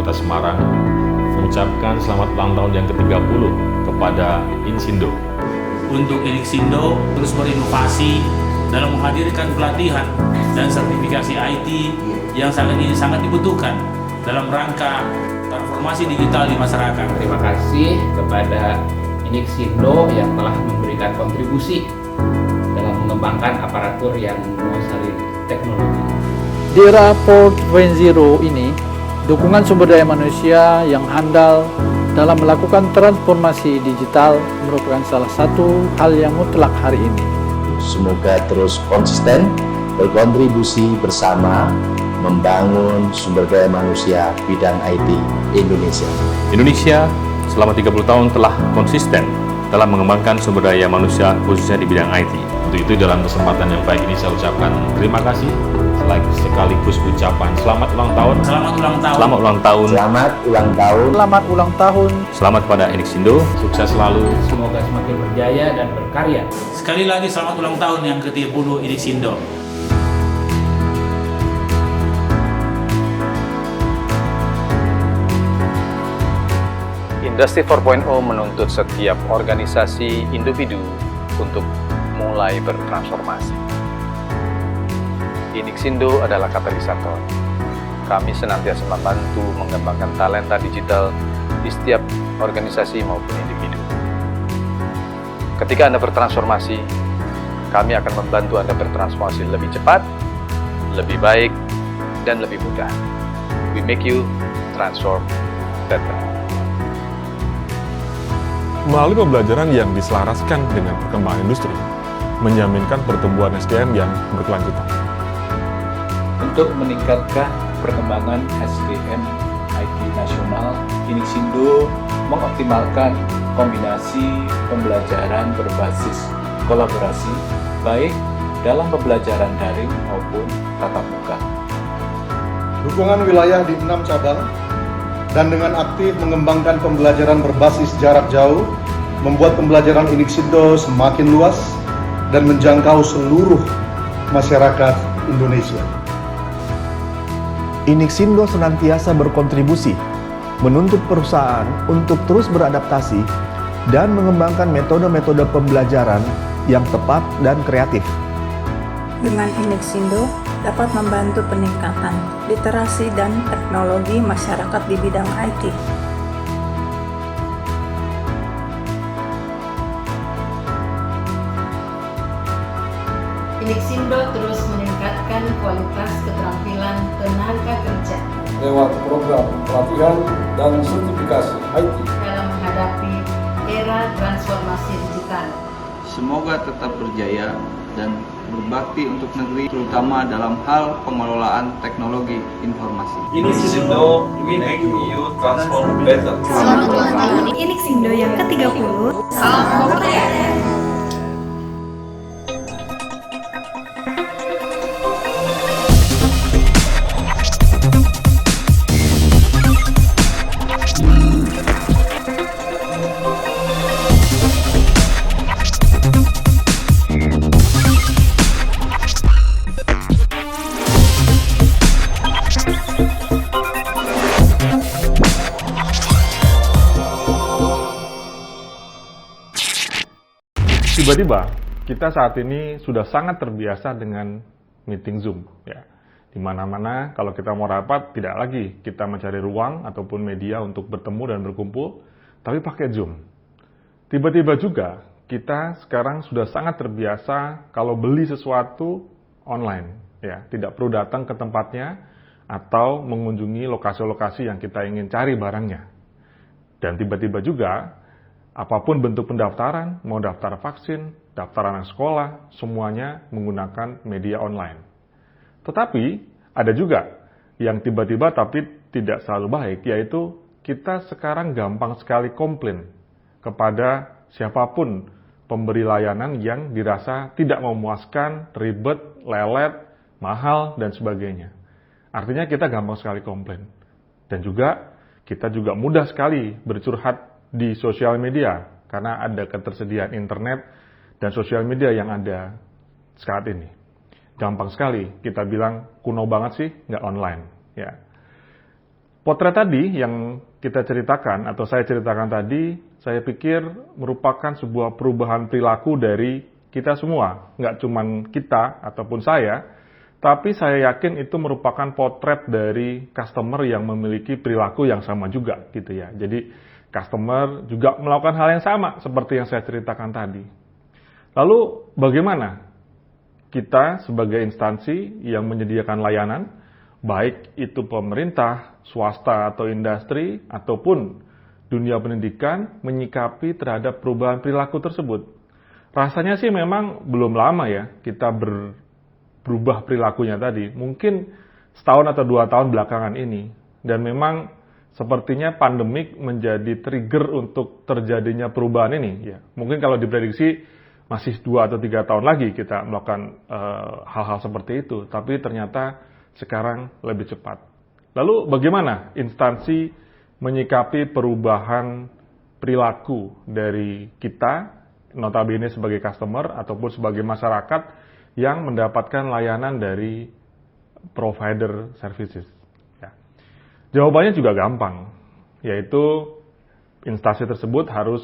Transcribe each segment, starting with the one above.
Kota Semarang mengucapkan selamat ulang tahun yang ke-30 kepada Inixindo. Untuk Inixindo terus berinovasi dalam menghadirkan pelatihan dan sertifikasi IT yang sangat dibutuhkan dalam rangka transformasi digital di masyarakat. Terima kasih kepada Inixindo yang telah memberikan kontribusi dalam mengembangkan aparatur yang menguasai teknologi. Di era 4.0 ini, dukungan sumber daya manusia yang handal dalam melakukan transformasi digital merupakan salah satu hal yang mutlak hari ini. Semoga terus konsisten berkontribusi bersama membangun sumber daya manusia bidang IT Indonesia. Indonesia selama 30 tahun telah konsisten dalam mengembangkan sumber daya manusia khususnya di bidang IT. Untuk itu dalam kesempatan yang baik ini saya ucapkan terima kasih sekaligus ucapan selamat ulang tahun. Selamat ulang tahun. Selamat ulang tahun. Selamat ulang tahun. Selamat ulang tahun. Selamat pada Inixindo. Sukses selalu. Semoga semakin berjaya dan berkarya. Sekali lagi selamat ulang tahun yang ke-30 Inixindo. Industri 4.0 menuntut setiap organisasi individu untuk mulai bertransformasi. Inixindo adalah katalisator. Kami senantiasa membantu mengembangkan talenta digital di setiap organisasi maupun individu. Ketika Anda bertransformasi, kami akan membantu Anda bertransformasi lebih cepat, lebih baik, dan lebih mudah. We make you transform better. Melalui pembelajaran yang diselaraskan dengan perkembangan industri, menjaminkan pertumbuhan SDM yang berkelanjutan. Untuk meningkatkan perkembangan SDM IT nasional, Inixindo mengoptimalkan kombinasi pembelajaran berbasis kolaborasi, baik dalam pembelajaran daring maupun tatap muka. Dukungan wilayah di 6 cabang dan dengan aktif mengembangkan pembelajaran berbasis jarak jauh, membuat pembelajaran Inixindo semakin luas dan menjangkau seluruh masyarakat Indonesia. Inixindo senantiasa berkontribusi, menuntut perusahaan untuk terus beradaptasi dan mengembangkan metode-metode pembelajaran yang tepat dan kreatif. Dengan Inixindo dapat membantu peningkatan literasi dan teknologi masyarakat di bidang IT. Inixindo terus meningkatkan kualitas keterampilan tenaga kerja lewat program pelatihan dan sertifikasi IT dalam menghadapi era transformasi digital. Semoga tetap berjaya dan berbakti untuk negeri, terutama dalam hal pengelolaan teknologi informasi. Inixindo, we make you transform better. Selamat ulang tahun Inixindo yang ke-30. Salam Korea. Tiba-tiba, kita saat ini sudah sangat terbiasa dengan meeting Zoom. Ya. Di mana-mana, kalau kita mau rapat, tidak lagi kita mencari ruang ataupun media untuk bertemu dan berkumpul, tapi pakai Zoom. Tiba-tiba juga, kita sekarang sudah sangat terbiasa kalau beli sesuatu online. Ya. Tidak perlu datang ke tempatnya atau mengunjungi lokasi-lokasi yang kita ingin cari barangnya. Dan tiba-tiba juga, apapun bentuk pendaftaran, mau daftar vaksin, daftar anak sekolah, semuanya menggunakan media online. Tetapi, ada juga yang tiba-tiba tapi tidak selalu baik, yaitu kita sekarang gampang sekali komplain kepada siapapun pemberi layanan yang dirasa tidak memuaskan, ribet, lelet, mahal, dan sebagainya. Artinya kita gampang sekali komplain. Dan juga, kita juga mudah sekali bercurhat di sosial media, karena ada ketersediaan internet dan sosial media yang ada saat ini. Gampang sekali kita bilang kuno banget sih, nggak online. Ya. Potret tadi yang kita ceritakan atau saya ceritakan tadi, saya pikir merupakan sebuah perubahan perilaku dari kita semua. Nggak cuman kita ataupun saya, tapi saya yakin itu merupakan potret dari customer yang memiliki perilaku yang sama juga gitu ya. Jadi customer juga melakukan hal yang sama seperti yang saya ceritakan tadi. Lalu bagaimana kita sebagai instansi yang menyediakan layanan, baik itu pemerintah, swasta atau industri, ataupun dunia pendidikan, menyikapi terhadap perubahan perilaku tersebut? Rasanya sih memang belum lama ya kita berubah perilakunya tadi. Mungkin setahun atau 2 tahun belakangan ini. Dan memang sepertinya pandemik menjadi trigger untuk terjadinya perubahan ini. Ya, mungkin kalau diprediksi masih 2 atau 3 tahun lagi kita melakukan hal-hal seperti itu. Tapi ternyata sekarang lebih cepat. Lalu bagaimana instansi menyikapi perubahan perilaku dari kita, notabene sebagai customer ataupun sebagai masyarakat yang mendapatkan layanan dari provider services? Ya. Jawabannya juga gampang, yaitu instansi tersebut harus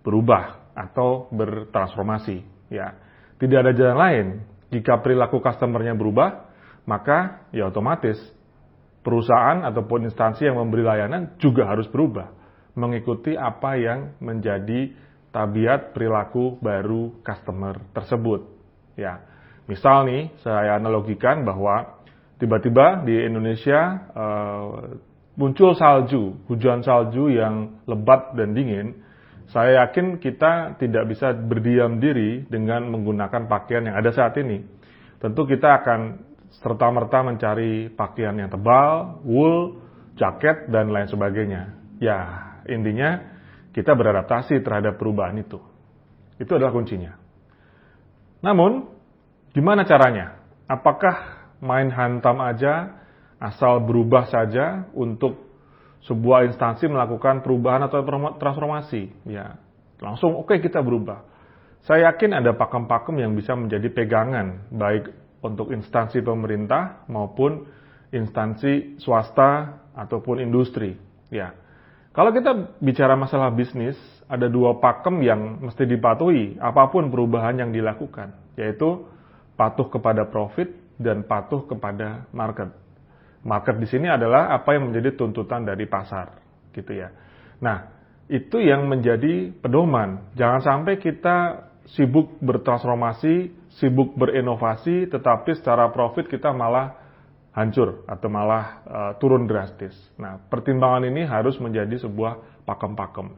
berubah atau bertransformasi. Ya. Tidak ada jalan lain. Jika perilaku customer-nya berubah, maka ya otomatis perusahaan ataupun instansi yang memberi layanan juga harus berubah, mengikuti apa yang menjadi tabiat perilaku baru customer tersebut. Ya, misal nih saya analogikan bahwa tiba-tiba di Indonesia muncul salju, hujan salju yang lebat dan dingin. Saya yakin kita tidak bisa berdiam diri dengan menggunakan pakaian yang ada saat ini. Tentu kita akan serta-merta mencari pakaian yang tebal, wool, jaket, dan lain sebagainya. Ya, intinya kita beradaptasi terhadap perubahan itu. Itu adalah kuncinya. Namun, gimana caranya? Apakah main hantam aja, asal berubah saja untuk sebuah instansi melakukan perubahan atau transformasi? Ya, langsung oke, kita berubah. Saya yakin ada pakem-pakem yang bisa menjadi pegangan, baik untuk instansi pemerintah maupun instansi swasta ataupun industri. Ya, kalau kita bicara masalah bisnis, ada 2 pakem yang mesti dipatuhi apapun perubahan yang dilakukan, yaitu patuh kepada profit dan patuh kepada market. Market di sini adalah apa yang menjadi tuntutan dari pasar, gitu ya. Nah, itu yang menjadi pedoman. Jangan sampai kita sibuk bertransformasi, sibuk berinovasi, tetapi secara profit kita malah hancur atau malah turun drastis. Nah, pertimbangan ini harus menjadi sebuah pakem-pakem.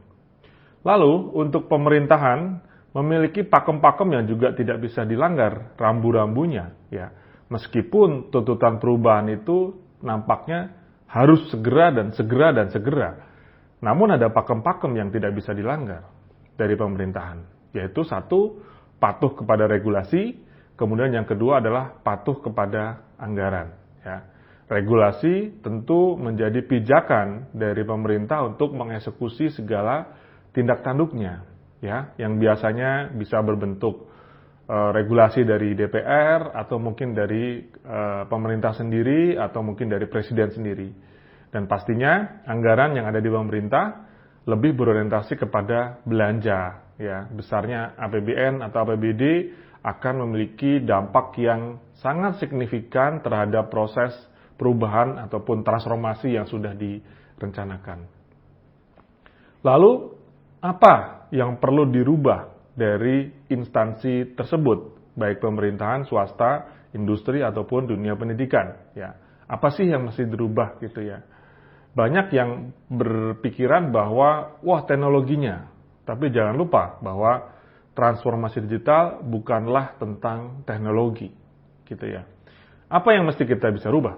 Lalu, untuk pemerintahan memiliki pakem-pakem yang juga tidak bisa dilanggar rambu-rambunya. Ya, meskipun tuntutan perubahan itu nampaknya harus segera dan segera dan segera. Namun ada pakem-pakem yang tidak bisa dilanggar dari pemerintahan. Yaitu 1, patuh kepada regulasi, kemudian yang kedua adalah patuh kepada anggaran. Ya. Regulasi tentu menjadi pijakan dari pemerintah untuk mengeksekusi segala tindak tanduknya, ya, yang biasanya bisa berbentuk regulasi dari DPR atau mungkin dari pemerintah sendiri atau mungkin dari presiden sendiri. Dan pastinya anggaran yang ada di pemerintah lebih berorientasi kepada belanja. Ya, besarnya APBN atau APBD akan memiliki dampak yang sangat signifikan terhadap proses perubahan ataupun transformasi yang sudah direncanakan. Lalu, apa yang perlu dirubah dari instansi tersebut, baik pemerintahan, swasta, industri, ataupun dunia pendidikan? Ya, apa sih yang mesti dirubah gitu ya? Banyak yang berpikiran bahwa, wah teknologinya. Tapi jangan lupa bahwa transformasi digital bukanlah tentang teknologi, gitu ya. Apa yang mesti kita bisa rubah?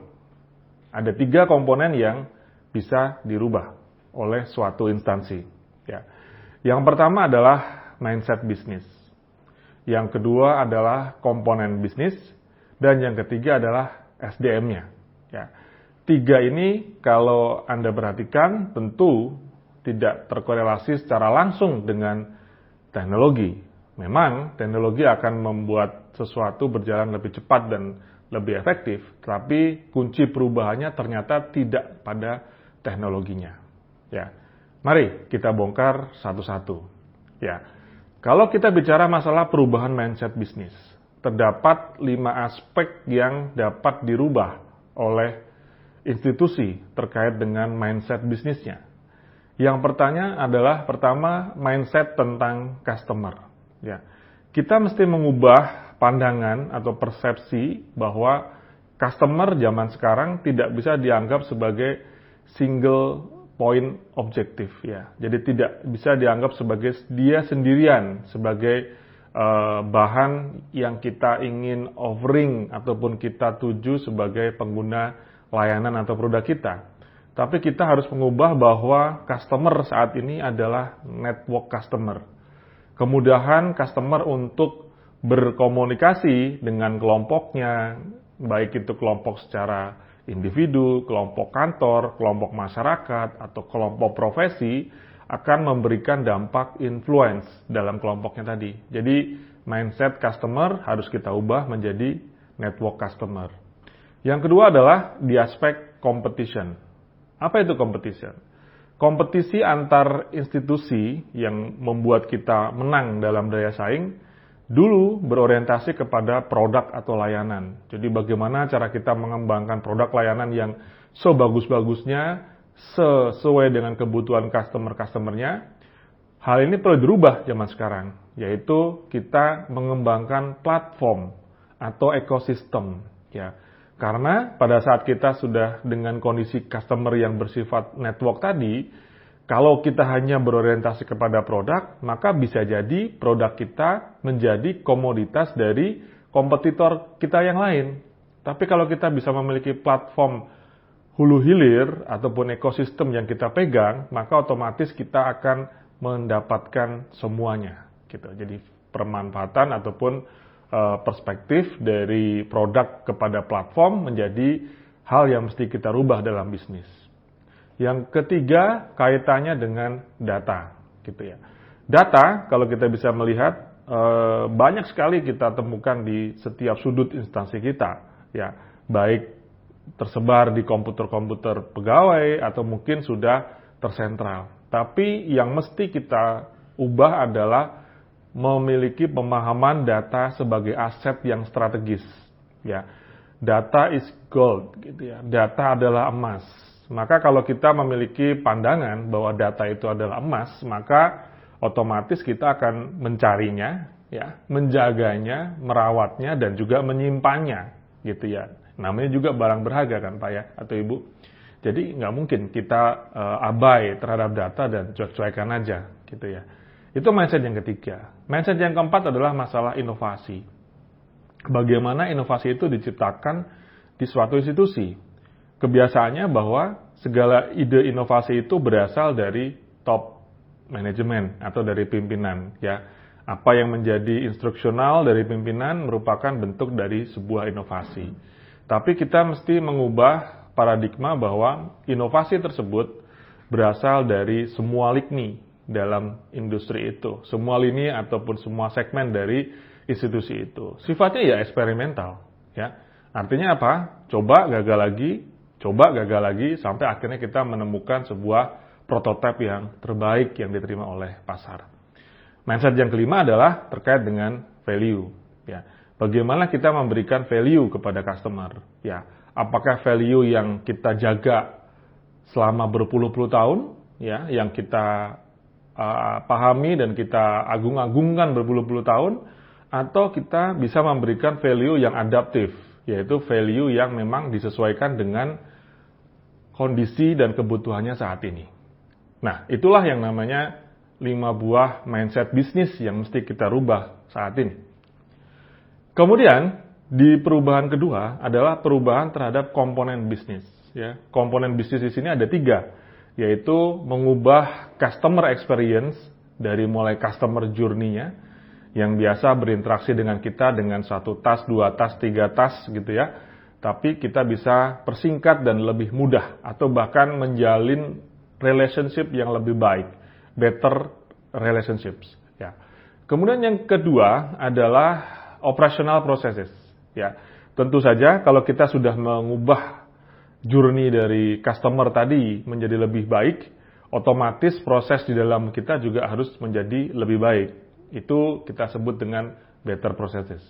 Ada 3 komponen yang bisa dirubah oleh suatu instansi. Ya. Yang pertama adalah mindset bisnis. Yang kedua adalah komponen bisnis. Dan yang ketiga adalah SDM-nya. Ya. 3 ini kalau Anda perhatikan tentu tidak terkorelasi secara langsung dengan teknologi. Memang teknologi akan membuat sesuatu berjalan lebih cepat dan lebih efektif, tapi kunci perubahannya ternyata tidak pada teknologinya. Ya, mari kita bongkar satu-satu. Ya, kalau kita bicara masalah perubahan mindset bisnis, terdapat 5 aspek yang dapat dirubah oleh institusi terkait dengan mindset bisnisnya. Yang pertama, mindset tentang customer. Ya, kita mesti mengubah pandangan atau persepsi bahwa customer zaman sekarang tidak bisa dianggap sebagai single point objektif, ya. Jadi tidak bisa dianggap sebagai dia sendirian, sebagai bahan yang kita ingin offering ataupun kita tuju sebagai pengguna layanan atau produk kita. Tapi kita harus mengubah bahwa customer saat ini adalah network customer. Kemudahan customer untuk berkomunikasi dengan kelompoknya, baik itu kelompok secara individu, kelompok kantor, kelompok masyarakat, atau kelompok profesi, akan memberikan dampak influence dalam kelompoknya tadi. Jadi, mindset customer harus kita ubah menjadi network customer. Yang kedua adalah di aspek competition. Apa itu competition? Kompetisi antar institusi yang membuat kita menang dalam daya saing, dulu berorientasi kepada produk atau layanan. Jadi bagaimana cara kita mengembangkan produk layanan yang sebagus-bagusnya, sesuai dengan kebutuhan customer-customernya. Hal ini perlu dirubah zaman sekarang, yaitu kita mengembangkan platform atau ekosistem. Ya. Karena pada saat kita sudah dengan kondisi customer yang bersifat network tadi, kalau kita hanya berorientasi kepada produk, maka bisa jadi produk kita menjadi komoditas dari kompetitor kita yang lain. Tapi kalau kita bisa memiliki platform hulu hilir ataupun ekosistem yang kita pegang, maka otomatis kita akan mendapatkan semuanya. Gitu. Jadi permanfaatan ataupun perspektif dari produk kepada platform menjadi hal yang mesti kita rubah dalam bisnis. Yang ketiga, kaitannya dengan data, gitu ya. Data, kalau kita bisa melihat, banyak sekali kita temukan di setiap sudut instansi kita, ya, baik tersebar di komputer-komputer pegawai atau mungkin sudah tersentral. Tapi yang mesti kita ubah adalah memiliki pemahaman data sebagai aset yang strategis, ya. Data is gold, gitu ya. Data adalah emas. Maka kalau kita memiliki pandangan bahwa data itu adalah emas, maka otomatis kita akan mencarinya, ya, menjaganya, merawatnya, dan juga menyimpannya, gitu ya. Namanya juga barang berharga kan Pak ya, atau Ibu. Jadi nggak mungkin kita abai terhadap data dan cuek-cuekan aja, gitu ya. Itu mindset yang ketiga. Mindset yang keempat adalah masalah inovasi. Bagaimana inovasi itu diciptakan di suatu institusi. Kebiasaannya bahwa segala ide inovasi itu berasal dari top manajemen atau dari pimpinan, ya. Apa yang menjadi instruksional dari pimpinan merupakan bentuk dari sebuah inovasi. Tapi kita mesti mengubah paradigma bahwa inovasi tersebut berasal dari semua lini dalam industri itu, semua lini ataupun semua segmen dari institusi itu. Sifatnya ya eksperimental, ya. Artinya apa? Coba gagal lagi, sampai akhirnya kita menemukan sebuah prototipe yang terbaik yang diterima oleh pasar. Mindset yang kelima adalah terkait dengan value. Ya. Bagaimana kita memberikan value kepada customer? Ya. Apakah value yang kita jaga selama berpuluh-puluh tahun, ya, yang kita pahami dan kita agung-agungkan berpuluh-puluh tahun, atau kita bisa memberikan value yang adaptif, yaitu value yang memang disesuaikan dengan kondisi dan kebutuhannya saat ini. Nah, itulah yang namanya 5 buah mindset bisnis yang mesti kita rubah saat ini. Kemudian, di perubahan kedua adalah perubahan terhadap komponen bisnis. Ya. Komponen bisnis di sini ada 3, yaitu mengubah customer experience dari mulai customer journey-nya, yang biasa berinteraksi dengan kita dengan 1 task, 2 task, 3 task gitu ya. Tapi kita bisa persingkat dan lebih mudah, atau bahkan menjalin relationship yang lebih baik, better relationships. Ya. Kemudian yang kedua adalah operational processes. Ya. Tentu saja kalau kita sudah mengubah journey dari customer tadi menjadi lebih baik, otomatis proses di dalam kita juga harus menjadi lebih baik. Itu kita sebut dengan better processes.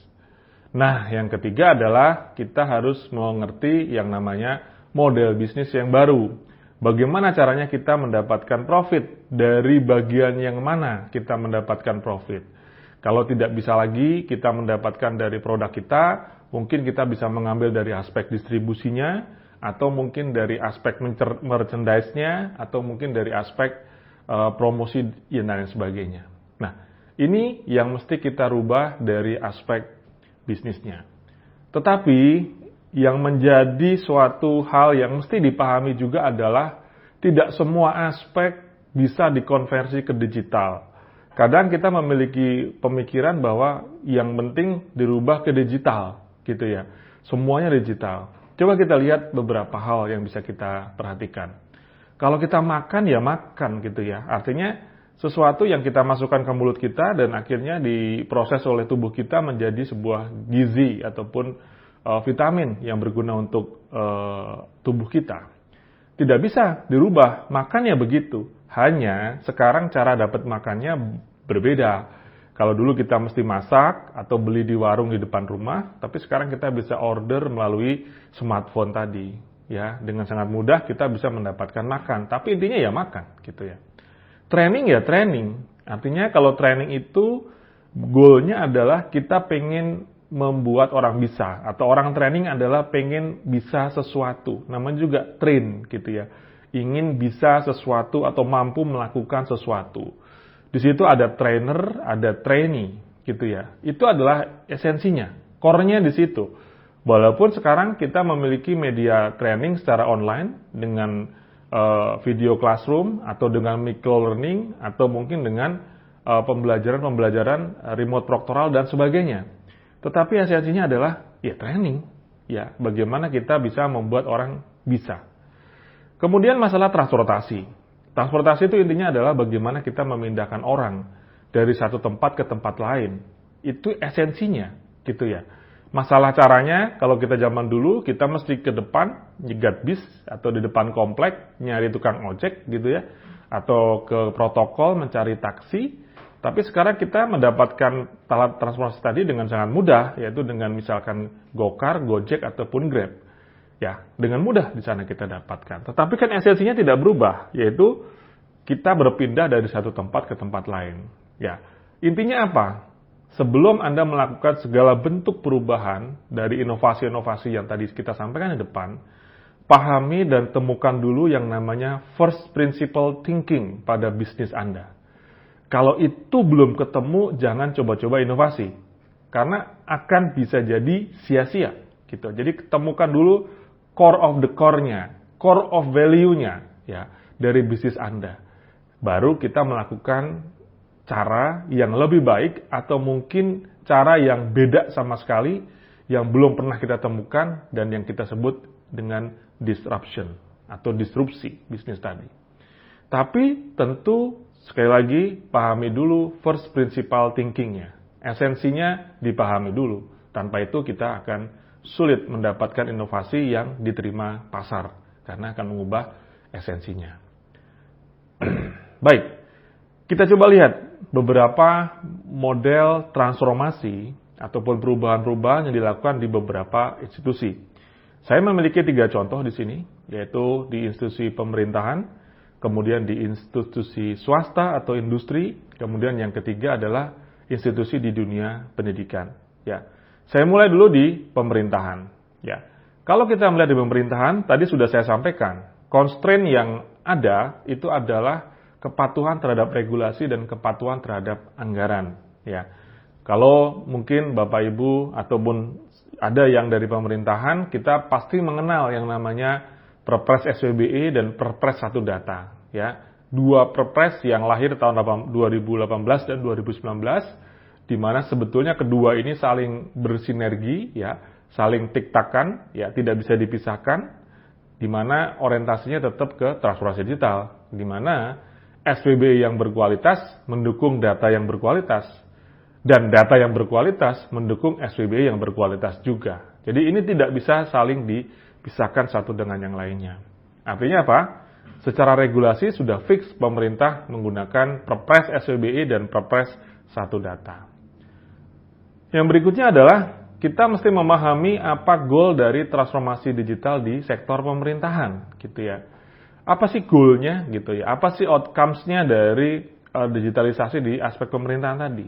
Nah, yang ketiga adalah kita harus mengerti yang namanya model bisnis yang baru. Bagaimana caranya kita mendapatkan profit? Dari bagian yang mana kita mendapatkan profit? Kalau tidak bisa lagi kita mendapatkan dari produk kita, mungkin kita bisa mengambil dari aspek distribusinya, atau mungkin dari aspek merchandise-nya, atau mungkin dari aspek promosi dan lain sebagainya. Nah, ini yang mesti kita rubah dari aspek bisnisnya. Tetapi yang menjadi suatu hal yang mesti dipahami juga adalah tidak semua aspek bisa dikonversi ke digital. Kadang kita memiliki pemikiran bahwa yang penting dirubah ke digital, gitu ya. Semuanya digital. Coba kita lihat beberapa hal yang bisa kita perhatikan. Kalau kita makan ya makan, gitu ya. Artinya sesuatu yang kita masukkan ke mulut kita dan akhirnya diproses oleh tubuh kita menjadi sebuah gizi ataupun vitamin yang berguna untuk tubuh kita. Tidak bisa dirubah, makannya begitu. Hanya sekarang cara dapat makannya berbeda. Kalau dulu kita mesti masak atau beli di warung di depan rumah, tapi sekarang kita bisa order melalui smartphone tadi. Ya, dengan sangat mudah kita bisa mendapatkan makan. Tapi intinya ya makan, gitu ya. Training ya training. Artinya kalau training itu goalnya adalah kita pengen membuat orang bisa, atau orang training adalah pengen bisa sesuatu, namanya juga train gitu ya, ingin bisa sesuatu atau mampu melakukan sesuatu. Di situ ada trainer, ada trainee gitu ya, itu adalah esensinya, core-nya di situ. Walaupun sekarang kita memiliki media training secara online dengan video classroom atau dengan micro learning atau mungkin dengan pembelajaran remote proctoral dan sebagainya. Tetapi esensinya adalah ya training, ya bagaimana kita bisa membuat orang bisa. Kemudian masalah transportasi. Transportasi itu intinya adalah bagaimana kita memindahkan orang dari satu tempat ke tempat lain. Itu esensinya, gitu ya. Masalah caranya, kalau kita zaman dulu, kita mesti ke depan, nyegat bis, atau di depan komplek, nyari tukang ojek, gitu ya. Atau ke protokol, mencari taksi. Tapi sekarang kita mendapatkan alat transportasi tadi dengan sangat mudah, yaitu dengan misalkan Gokar, Gojek, ataupun Grab. Ya, dengan mudah di sana kita dapatkan. Tetapi kan esensinya tidak berubah, yaitu kita berpindah dari satu tempat ke tempat lain. Ya, intinya apa? Sebelum Anda melakukan segala bentuk perubahan dari inovasi-inovasi yang tadi kita sampaikan di depan, pahami dan temukan dulu yang namanya first principle thinking pada bisnis Anda. Kalau itu belum ketemu, jangan coba-coba inovasi. Karena akan bisa jadi sia-sia. Gitu. Jadi temukan dulu core of the core-nya, core of value-nya ya, dari bisnis Anda. Baru kita melakukan cara yang lebih baik atau mungkin cara yang beda sama sekali yang belum pernah kita temukan dan yang kita sebut dengan disruption atau disrupsi bisnis tadi. Tapi tentu sekali lagi, pahami dulu first principle thinking-nya. Esensinya dipahami dulu. Tanpa itu kita akan sulit mendapatkan inovasi yang diterima pasar. Karena akan mengubah esensinya. Baik, kita coba lihat beberapa model transformasi ataupun perubahan-perubahan yang dilakukan di beberapa institusi. Saya memiliki 3 contoh di sini, yaitu di institusi pemerintahan, kemudian di institusi swasta atau industri, kemudian yang ketiga adalah institusi di dunia pendidikan. Ya, saya mulai dulu di pemerintahan. Ya, kalau kita melihat di pemerintahan, tadi sudah saya sampaikan, constraint yang ada itu adalah kepatuhan terhadap regulasi dan kepatuhan terhadap anggaran. Ya, kalau mungkin Bapak Ibu ataupun ada yang dari pemerintahan, kita pasti mengenal yang namanya Perpres SWBE dan Perpres 1 Data, ya. 2 Perpres yang lahir tahun 2018 dan 2019, di mana sebetulnya kedua ini saling bersinergi, ya, saling tiktakan, ya, tidak bisa dipisahkan, di mana orientasinya tetap ke transformasi digital, di mana SWBE yang berkualitas mendukung data yang berkualitas, dan data yang berkualitas mendukung SWBE yang berkualitas juga. Jadi ini tidak bisa saling pisahkan satu dengan yang lainnya. Artinya apa? Secara regulasi sudah fix pemerintah menggunakan Perpres SWBI dan Perpres 1 Data. Yang berikutnya adalah kita mesti memahami apa goal dari transformasi digital di sektor pemerintahan, gitu ya. Apa sih goalnya, gitu ya? Apa sih outcomes-nya dari digitalisasi di aspek pemerintahan tadi?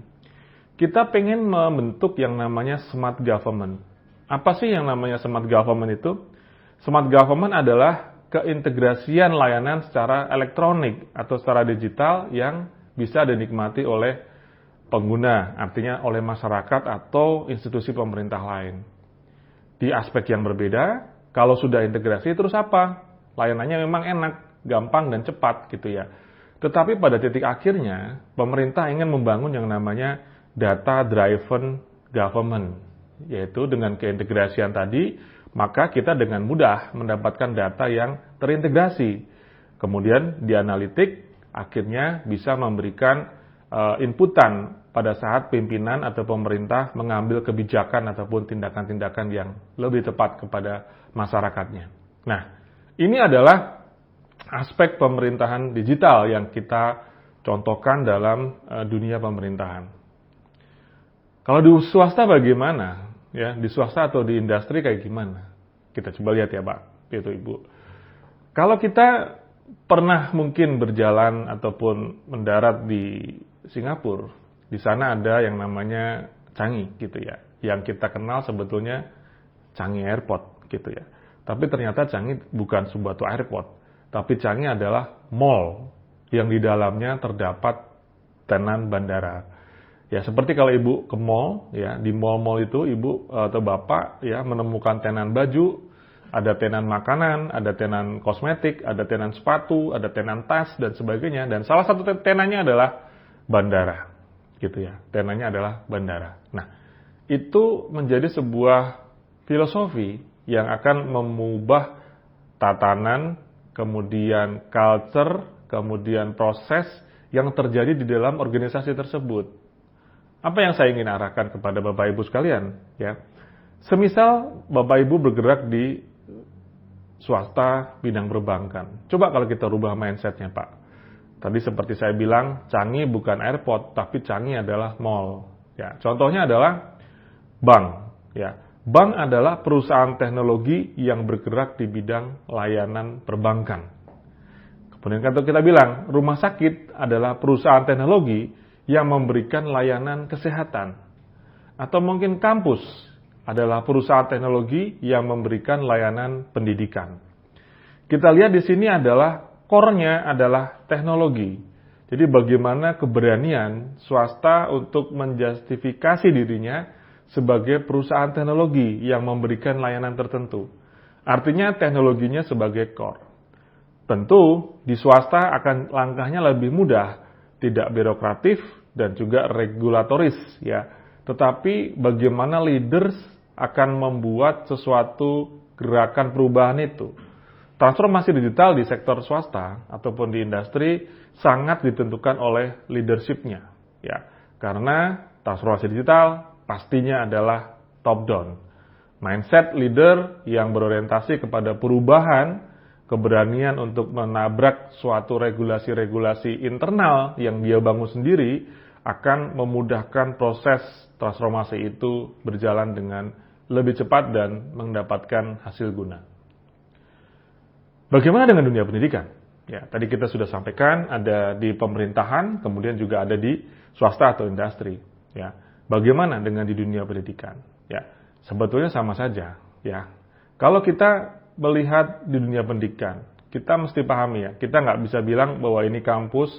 Kita pengen membentuk yang namanya smart government. Apa sih yang namanya smart government itu? Smart government adalah keintegrasian layanan secara elektronik atau secara digital yang bisa dinikmati oleh pengguna, artinya oleh masyarakat atau institusi pemerintah lain. Di aspek yang berbeda, kalau sudah integrasi terus apa? Layanannya memang enak, gampang dan cepat gitu ya. Tetapi pada titik akhirnya, pemerintah ingin membangun yang namanya data driven government, yaitu dengan keintegrasian tadi, maka kita dengan mudah mendapatkan data yang terintegrasi. Kemudian dianalitik, akhirnya bisa memberikan inputan pada saat pimpinan atau pemerintah mengambil kebijakan ataupun tindakan-tindakan yang lebih tepat kepada masyarakatnya. Nah, ini adalah aspek pemerintahan digital yang kita contohkan dalam dunia pemerintahan. Kalau di swasta bagaimana? Ya, di swasta atau di industri kayak gimana? Kita coba lihat ya, Pak, Ibu. Kalau kita pernah mungkin berjalan ataupun mendarat di Singapura, di sana ada yang namanya Changi gitu ya, yang kita kenal sebetulnya Changi Airport gitu ya. Tapi ternyata Changi bukan sebuah airport, tapi Changi adalah mall yang di dalamnya terdapat tenan bandara. Ya, seperti kalau Ibu ke mall ya, di mall-mall itu Ibu atau Bapak ya menemukan tenan baju, ada tenan makanan, ada tenan kosmetik, ada tenan sepatu, ada tenan tas dan sebagainya, dan salah satu tenannya adalah bandara, gitu ya. Tenanya adalah bandara. Nah, itu menjadi sebuah filosofi yang akan mengubah tatanan, kemudian culture, kemudian proses yang terjadi di dalam organisasi tersebut. Apa yang saya ingin arahkan kepada Bapak Ibu sekalian, ya? Semisal Bapak Ibu bergerak di swasta bidang perbankan. Coba kalau kita rubah mindset-nya, Pak. Tadi seperti saya bilang, Changi bukan airport, tapi Changi adalah mall. Ya, contohnya adalah bank. Ya, bank adalah perusahaan teknologi yang bergerak di bidang layanan perbankan. Kemudian kalau kita bilang, rumah sakit adalah perusahaan teknologi yang memberikan layanan kesehatan. Atau mungkin kampus adalah perusahaan teknologi yang memberikan layanan pendidikan. Kita lihat di sini adalah core-nya adalah teknologi. Jadi bagaimana keberanian swasta untuk menjustifikasi dirinya sebagai perusahaan teknologi yang memberikan layanan tertentu. Artinya teknologinya sebagai core. Tentu di swasta akan langkahnya lebih mudah, tidak birokratif dan juga regulatoris ya. Tetapi bagaimana leaders akan membuat sesuatu gerakan perubahan itu. Transformasi digital di sektor swasta ataupun di industri sangat ditentukan oleh leadership-nya, ya. Karena transformasi digital pastinya adalah top down. Mindset leader yang berorientasi kepada perubahan, keberanian untuk menabrak suatu regulasi-regulasi internal yang dia bangun sendiri akan memudahkan proses transformasi itu berjalan dengan lebih cepat dan mendapatkan hasil guna. Bagaimana dengan dunia pendidikan? Ya, tadi kita sudah sampaikan ada di pemerintahan, kemudian juga ada di swasta atau industri. Ya, bagaimana dengan di dunia pendidikan? Ya, sebetulnya sama saja. Ya, kalau kita melihat di dunia pendidikan, kita mesti pahami ya, kita nggak bisa bilang bahwa ini kampus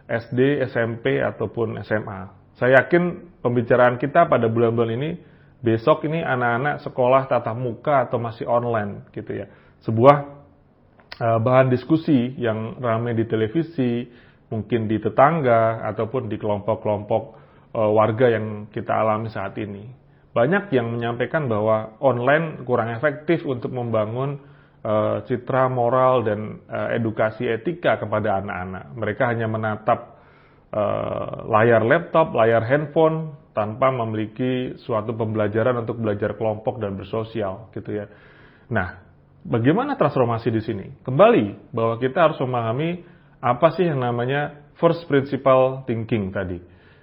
SD, SMP ataupun SMA. Saya yakin pembicaraan kita pada bulan-bulan ini, besok ini anak-anak sekolah tatap muka atau masih online, gitu ya. Sebuah bahan diskusi yang ramai di televisi, mungkin di tetangga, ataupun di kelompok-kelompok warga yang kita alami saat ini. Banyak yang menyampaikan bahwa online kurang efektif untuk membangun citra moral dan edukasi etika kepada anak-anak. Mereka hanya menatap layar laptop, layar handphone, tanpa memiliki suatu pembelajaran untuk belajar kelompok dan bersosial, gitu ya. Nah, bagaimana transformasi di sini? Kembali bahwa kita harus memahami apa sih yang namanya first principle thinking tadi.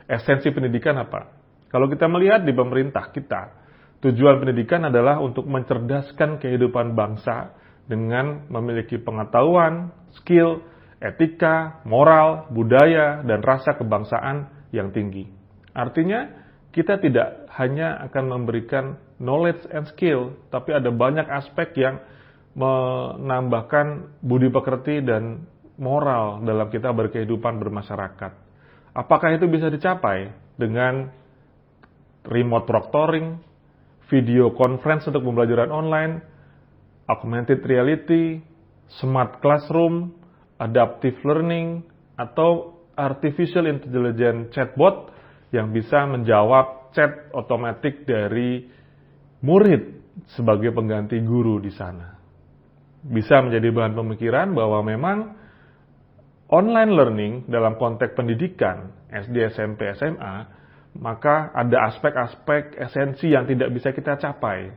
Esensi pendidikan apa? Kalau kita melihat di pemerintah kita, tujuan pendidikan adalah untuk mencerdaskan kehidupan bangsa dengan memiliki pengetahuan, skill, etika, moral, budaya, dan rasa kebangsaan yang tinggi. Artinya, kita tidak hanya akan memberikan knowledge and skill, tapi ada banyak aspek yang menambahkan budi pekerti dan moral dalam kita berkehidupan bermasyarakat. Apakah itu bisa dicapai dengan remote proctoring, video conference untuk pembelajaran online, augmented reality, smart classroom, adaptive learning, atau artificial intelligence chatbot yang bisa menjawab chat otomatis dari murid sebagai pengganti guru di sana. Bisa menjadi bahan pemikiran bahwa memang online learning dalam konteks pendidikan, SD, SMP, SMA, maka ada aspek-aspek esensi yang tidak bisa kita capai.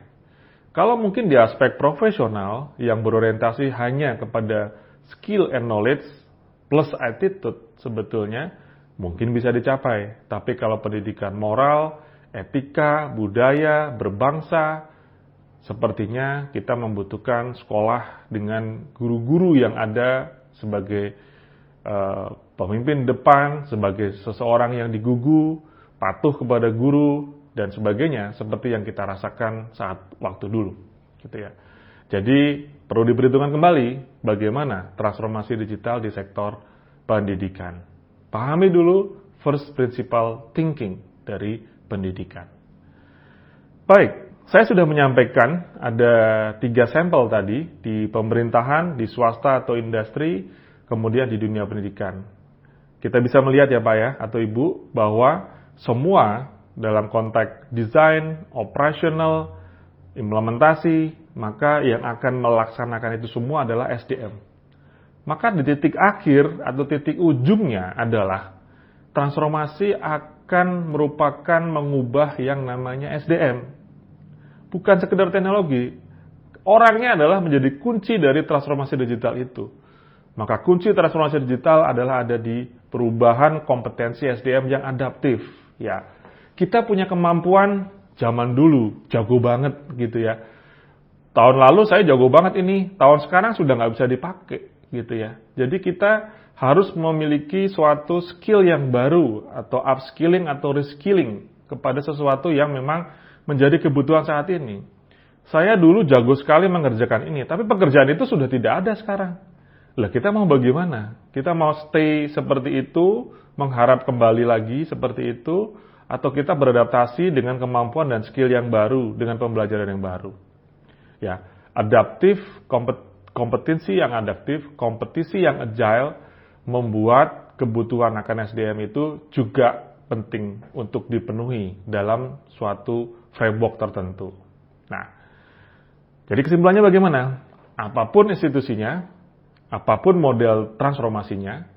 Kalau mungkin di aspek profesional yang berorientasi hanya kepada skill and knowledge plus attitude sebetulnya mungkin bisa dicapai. Tapi kalau pendidikan moral, etika, budaya, berbangsa, sepertinya kita membutuhkan sekolah dengan guru-guru yang ada sebagai pemimpin depan, sebagai seseorang yang digugu, patuh kepada guru, dan sebagainya, seperti yang kita rasakan saat waktu dulu. Gitu ya. Jadi, perlu diperhitungkan kembali bagaimana transformasi digital di sektor pendidikan. Pahami dulu first principle thinking dari pendidikan. Baik, saya sudah menyampaikan ada 3 sampel tadi di pemerintahan, di swasta atau industri, kemudian di dunia pendidikan. Kita bisa melihat ya Pak ya, atau Ibu, bahwa semua dalam konteks desain, operasional, implementasi, maka yang akan melaksanakan itu semua adalah SDM. Maka di titik akhir atau titik ujungnya adalah transformasi akan merupakan mengubah yang namanya SDM. Bukan sekedar teknologi, orangnya adalah menjadi kunci dari transformasi digital itu. Maka kunci transformasi digital adalah ada di perubahan kompetensi SDM yang adaptif. Ya, kita punya kemampuan zaman dulu, jago banget gitu ya. Tahun lalu saya jago banget ini, tahun sekarang sudah nggak bisa dipakai gitu ya. Jadi kita harus memiliki suatu skill yang baru atau upskilling atau reskilling kepada sesuatu yang memang menjadi kebutuhan saat ini. Saya dulu jago sekali mengerjakan ini, tapi pekerjaan itu sudah tidak ada sekarang. Lah kita mau bagaimana? Kita mau stay seperti itu, mengharap kembali lagi seperti itu, atau kita beradaptasi dengan kemampuan dan skill yang baru, dengan pembelajaran yang baru. Ya, adaptif, kompetensi yang adaptif, kompetisi yang agile, membuat kebutuhan akan SDM itu juga penting untuk dipenuhi dalam suatu framework tertentu. Nah, jadi kesimpulannya bagaimana? Apapun institusinya, apapun model transformasinya,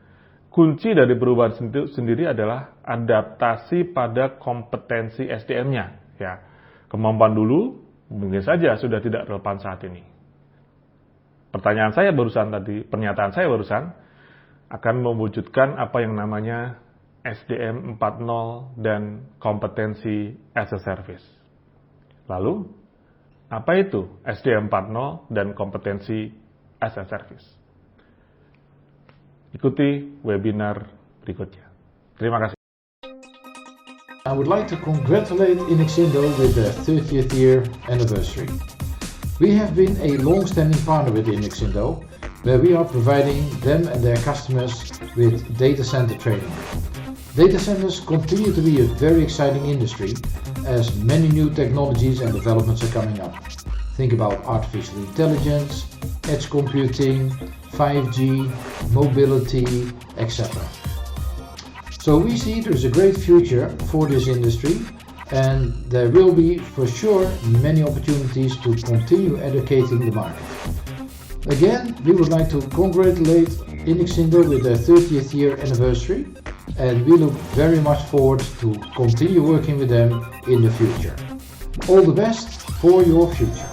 kunci dari perubahan sendiri adalah adaptasi pada kompetensi SDM-nya. Ya, kemampuan dulu mungkin saja sudah tidak relevan saat ini. Pernyataan saya barusan akan mewujudkan apa yang namanya SDM 4.0 dan kompetensi as a service. Lalu, apa itu SDM 4.0 dan kompetensi as a service? Ikuti webinar berikutnya. Terima kasih. I would like to congratulate Inixindo with their 30th year anniversary. We have been a long-standing partner with Inixindo, where we are providing them and their customers with data center training. Data centers continue to be a very exciting industry as many new technologies and developments are coming up. Think about artificial intelligence, edge computing, 5G, mobility, etc. So we see there's a great future for this industry, and there will be for sure many opportunities to continue educating the market. Again, we would like to congratulate Inixindo with their 30th year anniversary, and we look very much forward to continue working with them in the future. All the best for your future.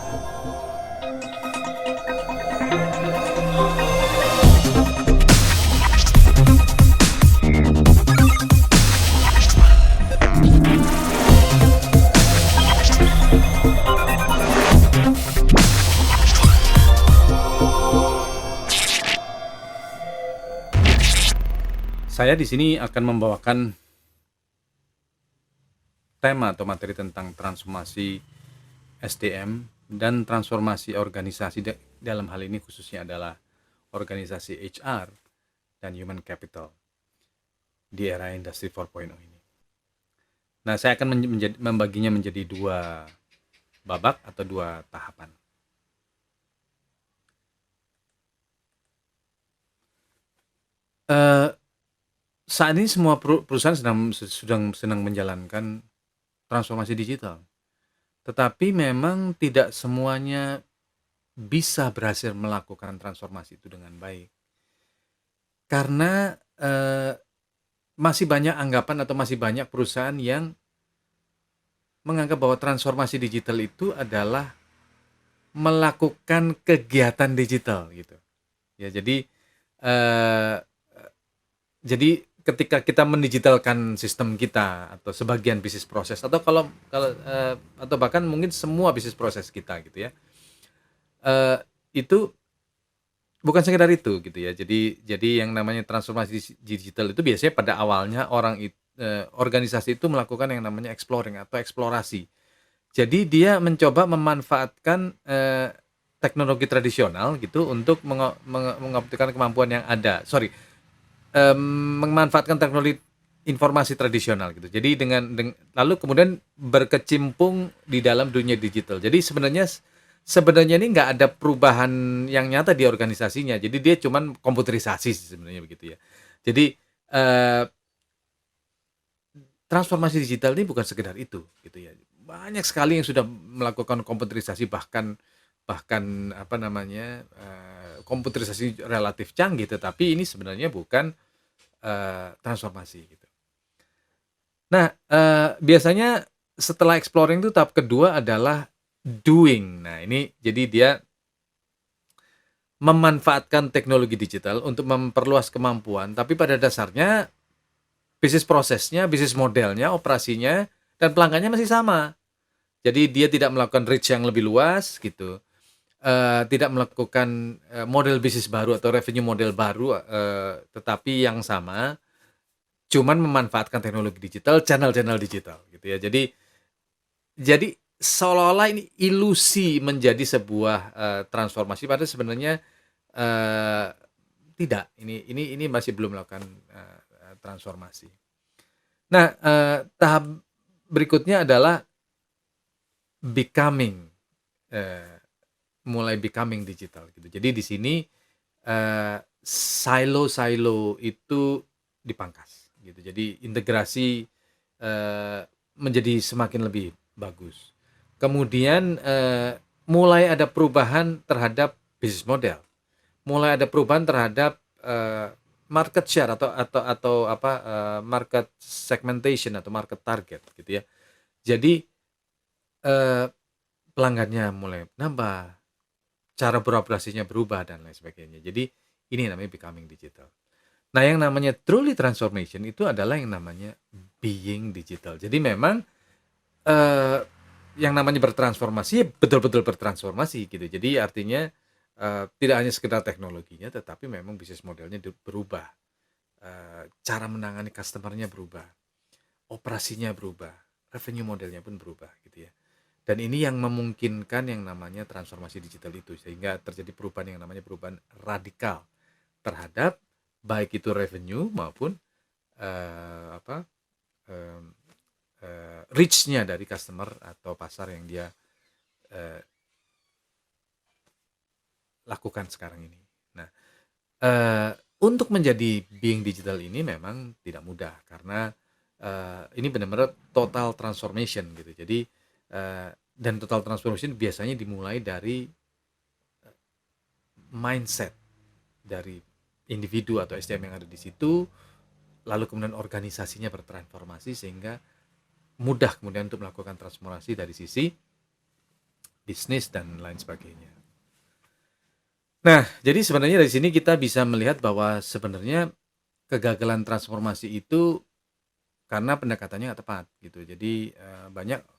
Saya di sini akan membawakan tema atau materi tentang transformasi SDM dan transformasi organisasi dalam hal ini khususnya adalah organisasi HR dan human capital di era industri 4.0 ini. Nah, saya akan membaginya menjadi 2 babak atau 2 tahapan. Saat ini semua perusahaan sedang menjalankan transformasi digital, tetapi memang tidak semuanya bisa berhasil melakukan transformasi itu dengan baik, karena masih banyak anggapan atau masih banyak perusahaan yang menganggap bahwa transformasi digital itu adalah melakukan kegiatan digital gitu ya. Jadi ketika kita mendigitalkan sistem kita atau sebagian bisnis proses atau atau bahkan mungkin semua bisnis proses kita gitu ya, itu bukan sekedar itu gitu ya. Jadi yang namanya transformasi digital itu biasanya pada awalnya organisasi itu melakukan yang namanya exploring atau eksplorasi. Jadi dia mencoba memanfaatkan teknologi tradisional gitu untuk mengoptimalkan kemampuan yang ada. Memanfaatkan teknologi informasi tradisional gitu. Jadi lalu kemudian berkecimpung di dalam dunia digital. Jadi sebenarnya ini nggak ada perubahan yang nyata di organisasinya. Jadi dia cuman komputerisasi sebenarnya begitu ya. Jadi transformasi digital ini bukan sekedar itu gitu ya. Banyak sekali yang sudah melakukan komputerisasi bahkan komputerisasi relatif canggih, tetapi ini sebenarnya bukan transformasi gitu. Nah, biasanya setelah exploring itu tahap kedua adalah doing. Nah, ini jadi dia memanfaatkan teknologi digital untuk memperluas kemampuan, tapi pada dasarnya bisnis prosesnya, bisnis modelnya, operasinya, dan pelanggannya masih sama. Jadi dia tidak melakukan reach yang lebih luas gitu. Tidak melakukan model bisnis baru atau revenue model baru, tetapi yang sama, cuman memanfaatkan teknologi digital, channel-channel digital gitu ya. Jadi seolah-olah ini ilusi menjadi sebuah transformasi, padahal sebenarnya tidak. Ini masih belum melakukan transformasi. Nah, tahap berikutnya adalah mulai becoming digital gitu. Jadi di sini silo-silo itu dipangkas gitu. Jadi integrasi menjadi semakin lebih bagus. Kemudian mulai ada perubahan terhadap bisnis model. Mulai ada perubahan terhadap market share atau market segmentation atau market target gitu ya. Jadi pelanggannya mulai nambah, cara beroperasinya berubah dan lain sebagainya. Jadi ini namanya becoming digital. Nah, yang namanya truly transformation itu adalah yang namanya being digital. Jadi memang yang namanya bertransformasi betul-betul bertransformasi gitu. Jadi artinya tidak hanya sekedar teknologinya, tetapi memang bisnis modelnya berubah, cara menangani customernya berubah, operasinya berubah, revenue modelnya pun berubah gitu ya. Dan ini yang memungkinkan yang namanya transformasi digital itu, sehingga terjadi perubahan yang namanya perubahan radikal terhadap baik itu revenue maupun reach-nya dari customer atau pasar yang dia lakukan sekarang ini. Nah, untuk menjadi being digital ini memang tidak mudah, karena ini benar-benar total transformation gitu. Jadi dan total transformation biasanya dimulai dari mindset dari individu atau SDM yang ada di situ, lalu kemudian organisasinya bertransformasi sehingga mudah kemudian untuk melakukan transformasi dari sisi bisnis dan lain sebagainya. Nah, jadi sebenarnya dari sini kita bisa melihat bahwa sebenarnya kegagalan transformasi itu karena pendekatannya nggak tepat gitu. Jadi banyak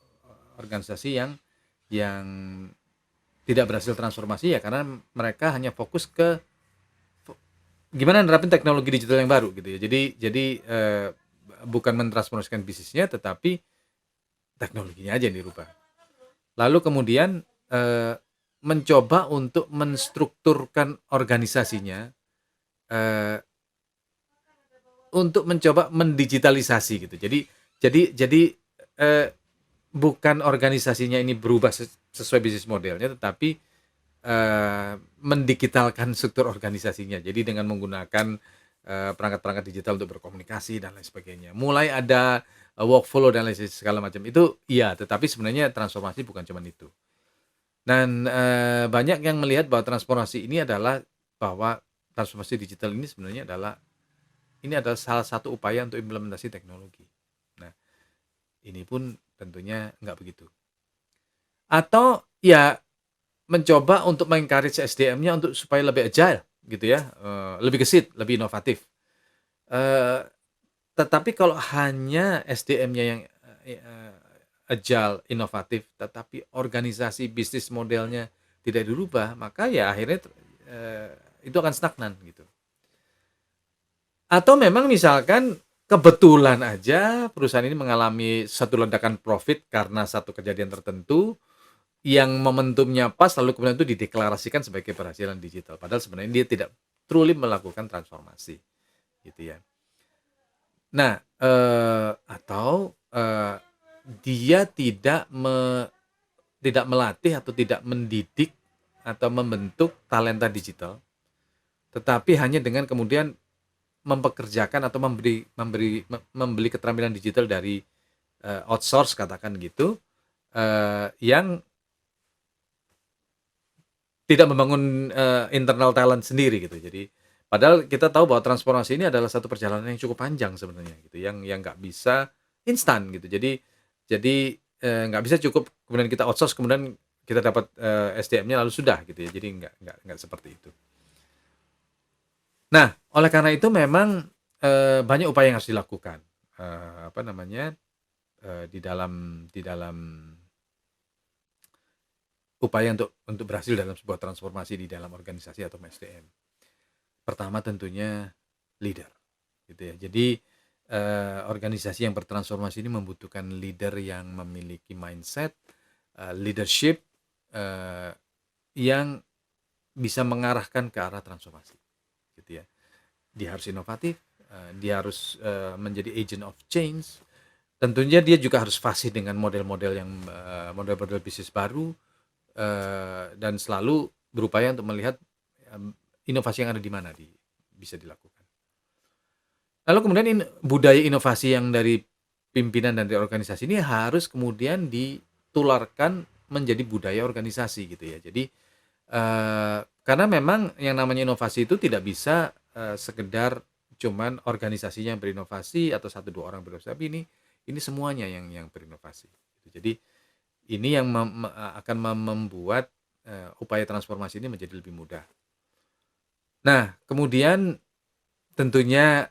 organisasi yang tidak berhasil transformasi ya karena mereka hanya fokus ke gimana nerapin teknologi digital yang baru gitu ya. Jadi bukan mentransformasikan bisnisnya, tetapi teknologinya aja yang dirubah. Lalu kemudian mencoba untuk menstrukturkan organisasinya untuk mencoba mendigitalisasi gitu. Jadi bukan organisasinya ini berubah sesuai bisnis modelnya, tetapi mendigitalkan struktur organisasinya. Jadi dengan menggunakan perangkat-perangkat digital untuk berkomunikasi dan lain sebagainya. Mulai ada workflow dan lain segala macam itu, iya. Tetapi sebenarnya transformasi bukan cuma itu. Dan banyak yang melihat bahwa transformasi digital ini sebenarnya adalah salah satu upaya untuk implementasi teknologi. Nah, ini pun tentunya nggak begitu. Atau ya mencoba untuk mengencourage SDM-nya untuk supaya lebih agile gitu ya, lebih gesit, lebih inovatif. Tetapi kalau hanya SDM-nya yang agile, inovatif, tetapi organisasi bisnis modelnya tidak dirubah, maka ya akhirnya itu akan stagnan gitu. Atau memang misalkan kebetulan aja perusahaan ini mengalami satu ledakan profit karena satu kejadian tertentu yang momentumnya pas, lalu kemudian itu dideklarasikan sebagai keberhasilan digital. Padahal sebenarnya dia tidak truly melakukan transformasi, gitu ya. Nah, atau dia tidak melatih atau tidak mendidik atau membentuk talenta digital, tetapi hanya dengan kemudian mempekerjakan atau membeli keterampilan digital dari outsource katakan gitu, yang tidak membangun internal talent sendiri gitu. Jadi padahal kita tahu bahwa transformasi ini adalah satu perjalanan yang cukup panjang sebenarnya gitu, yang nggak bisa instan gitu. Jadi nggak bisa cukup kemudian kita outsource kemudian kita dapat SDM-nya lalu sudah gitu ya. Jadi nggak seperti itu. Nah, oleh karena itu memang banyak upaya yang harus dilakukan di dalam upaya untuk berhasil dalam sebuah transformasi di dalam organisasi atau SDM. Pertama tentunya leader, gitu ya. Jadi organisasi yang bertransformasi ini membutuhkan leader yang memiliki mindset leadership yang bisa mengarahkan ke arah transformasi, gitu ya. Dia harus inovatif, dia harus menjadi agent of change. Tentunya dia juga harus fasih dengan model-model bisnis baru, dan selalu berupaya untuk melihat inovasi yang ada di mana bisa dilakukan. Lalu kemudian budaya inovasi yang dari pimpinan dan dari organisasi ini harus kemudian ditularkan menjadi budaya organisasi gitu ya. Jadi karena memang yang namanya inovasi itu tidak bisa sekedar cuman organisasinya yang berinovasi atau 1-2 orang berinovasi, tapi ini semuanya yang berinovasi. Jadi ini yang akan membuat upaya transformasi ini menjadi lebih mudah. Nah, kemudian tentunya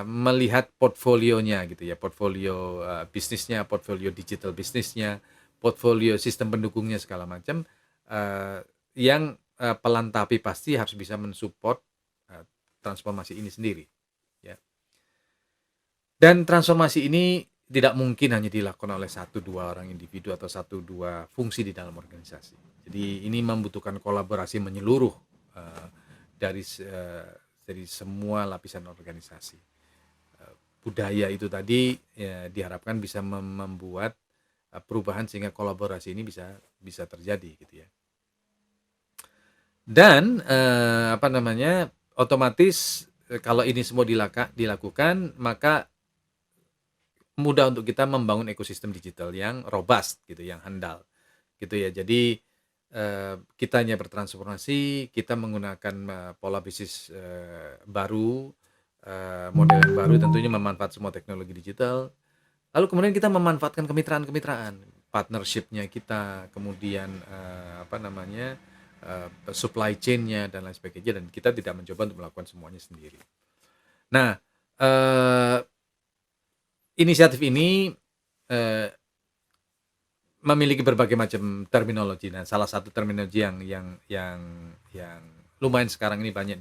melihat portfolionya gitu ya, portfolio bisnisnya, portfolio digital bisnisnya, portfolio sistem pendukungnya segala macam, yang pelan tapi pasti harus bisa mensupport transformasi ini sendiri, ya. Dan transformasi ini tidak mungkin hanya dilakukan oleh 1-2 orang individu atau 1-2 fungsi di dalam organisasi. Jadi ini membutuhkan kolaborasi menyeluruh dari semua lapisan organisasi. Budaya itu tadi ya, diharapkan bisa membuat perubahan sehingga kolaborasi ini bisa terjadi gitu ya. Dan otomatis kalau ini semua dilakukan, maka mudah untuk kita membangun ekosistem digital yang robust gitu, yang handal gitu ya. Jadi kitanya bertransformasi, kita menggunakan pola bisnis baru, model yang baru, tentunya memanfaatkan semua teknologi digital. Lalu kemudian kita memanfaatkan kemitraan, partnership-nya kita, kemudian supply chain-nya dan lain sebagainya, dan kita tidak mencoba untuk melakukan semuanya sendiri. Nah, inisiatif ini memiliki berbagai macam terminologi. Nah, salah satu terminologi yang lumayan sekarang ini banyak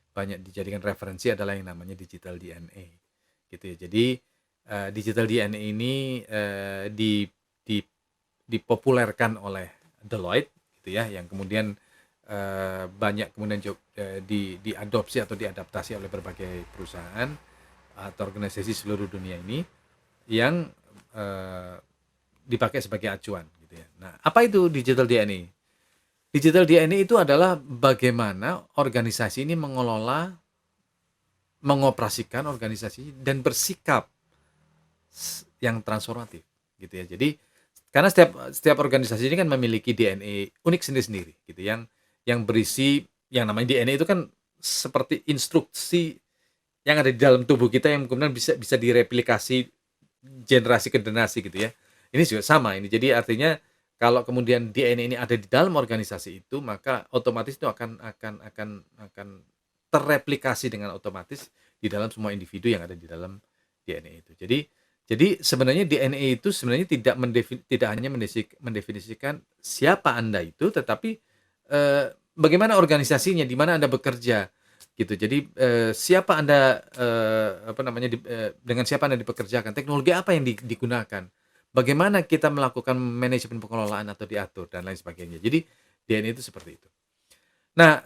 banyak dijadikan referensi adalah yang namanya digital DNA, gitu ya. Jadi digital DNA ini dipopulerkan oleh Deloitte, gitu ya, yang kemudian banyak kemudian diadopsi atau diadaptasi oleh berbagai perusahaan atau organisasi seluruh dunia ini yang dipakai sebagai acuan, gitu ya. Nah, apa itu digital DNA? Digital DNA itu adalah bagaimana organisasi ini mengelola, mengoperasikan organisasi dan bersikap yang transformatif, gitu ya. Jadi karena setiap organisasi ini kan memiliki DNA unik sendiri-sendiri, gitu, yang berisi yang namanya DNA itu kan seperti instruksi yang ada di dalam tubuh kita yang kemudian bisa direplikasi generasi ke generasi, gitu ya. Ini juga sama ini. Jadi artinya kalau kemudian DNA ini ada di dalam organisasi itu, maka otomatis itu akan terreplikasi dengan otomatis di dalam semua individu yang ada di dalam DNA itu. Jadi sebenarnya DNA itu sebenarnya tidak hanya mendefinisikan siapa Anda itu, tetapi bagaimana organisasinya, di mana Anda bekerja, gitu. Jadi siapa Anda dengan siapa Anda dipekerjakan, teknologi apa yang digunakan, bagaimana kita melakukan manajemen pengelolaan atau diatur dan lain sebagainya. Jadi DNA itu seperti itu. Nah,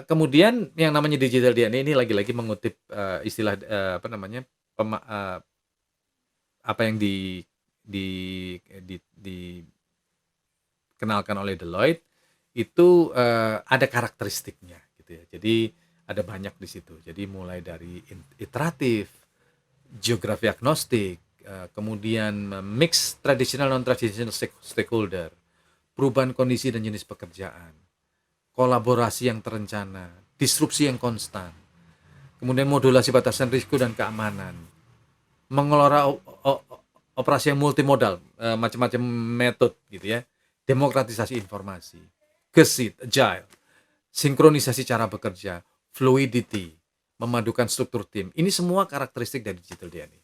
kemudian yang namanya digital DNA ini lagi-lagi mengutip istilah apa yang dikenalkan oleh Deloitte itu ada karakteristiknya, gitu ya. Jadi ada banyak di situ. Jadi mulai dari iteratif, geografi agnostik, kemudian mix tradisional non-traditional stakeholder, perubahan kondisi dan jenis pekerjaan, kolaborasi yang terencana, disrupsi yang konstan, kemudian modulasi batasan risiko dan keamanan, mengelola operasi yang multimodal, macam-macam metode, gitu ya, demokratisasi informasi, gesit, agile, sinkronisasi cara bekerja, fluidity, memadukan struktur tim. Ini semua karakteristik dari digital DNA.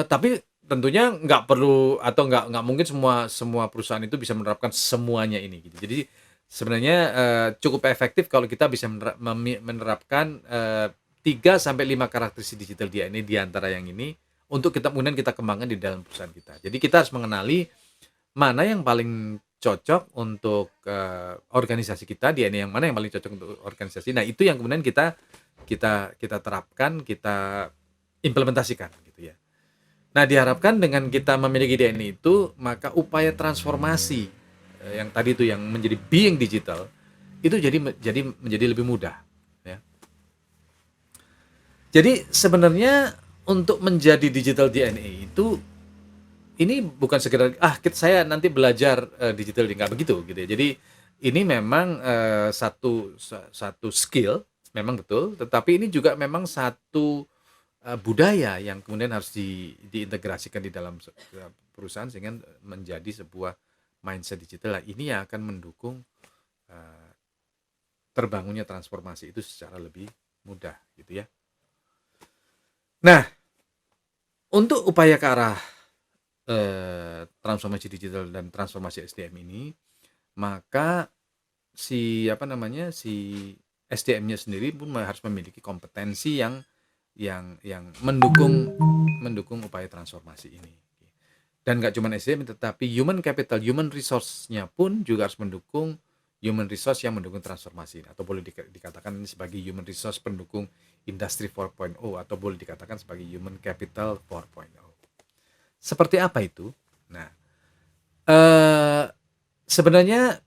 Tapi tentunya nggak perlu atau nggak mungkin semua perusahaan itu bisa menerapkan semuanya ini, gitu. Jadi sebenarnya cukup efektif kalau kita bisa menerapkan 3-5 karakteristik digital DNA di antara yang ini untuk kemudian kita kembangkan di dalam perusahaan kita. Jadi kita harus mengenali mana yang paling cocok untuk organisasi kita, DNA yang mana yang paling cocok untuk organisasi. Nah, itu yang kemudian kita terapkan, kita implementasikan, gitu ya. Nah, diharapkan dengan kita memiliki DNA itu, maka upaya transformasi yang tadi itu yang menjadi being digital itu menjadi lebih mudah, ya. Jadi sebenarnya untuk menjadi digital DNA itu ini bukan sekedar saya nanti belajar digital, nggak begitu, gitu ya. Jadi ini memang satu skill memang betul, tetapi ini juga memang satu budaya yang kemudian harus diintegrasikan di dalam perusahaan sehingga menjadi sebuah mindset digital. Nah, ini yang akan mendukung terbangunnya transformasi itu secara lebih mudah, gitu ya. Nah, untuk upaya ke arah transformasi digital dan transformasi SDM ini, maka si SDM-nya sendiri pun harus memiliki kompetensi yang mendukung upaya transformasi ini. Dan nggak cuma SDM, tetapi human capital, human resource-nya pun juga harus mendukung human resource yang mendukung transformasi, atau boleh dikatakan ini sebagai human resource pendukung industri 4.0, atau boleh dikatakan sebagai human capital 4.0. Seperti apa itu? Nah, sebenarnya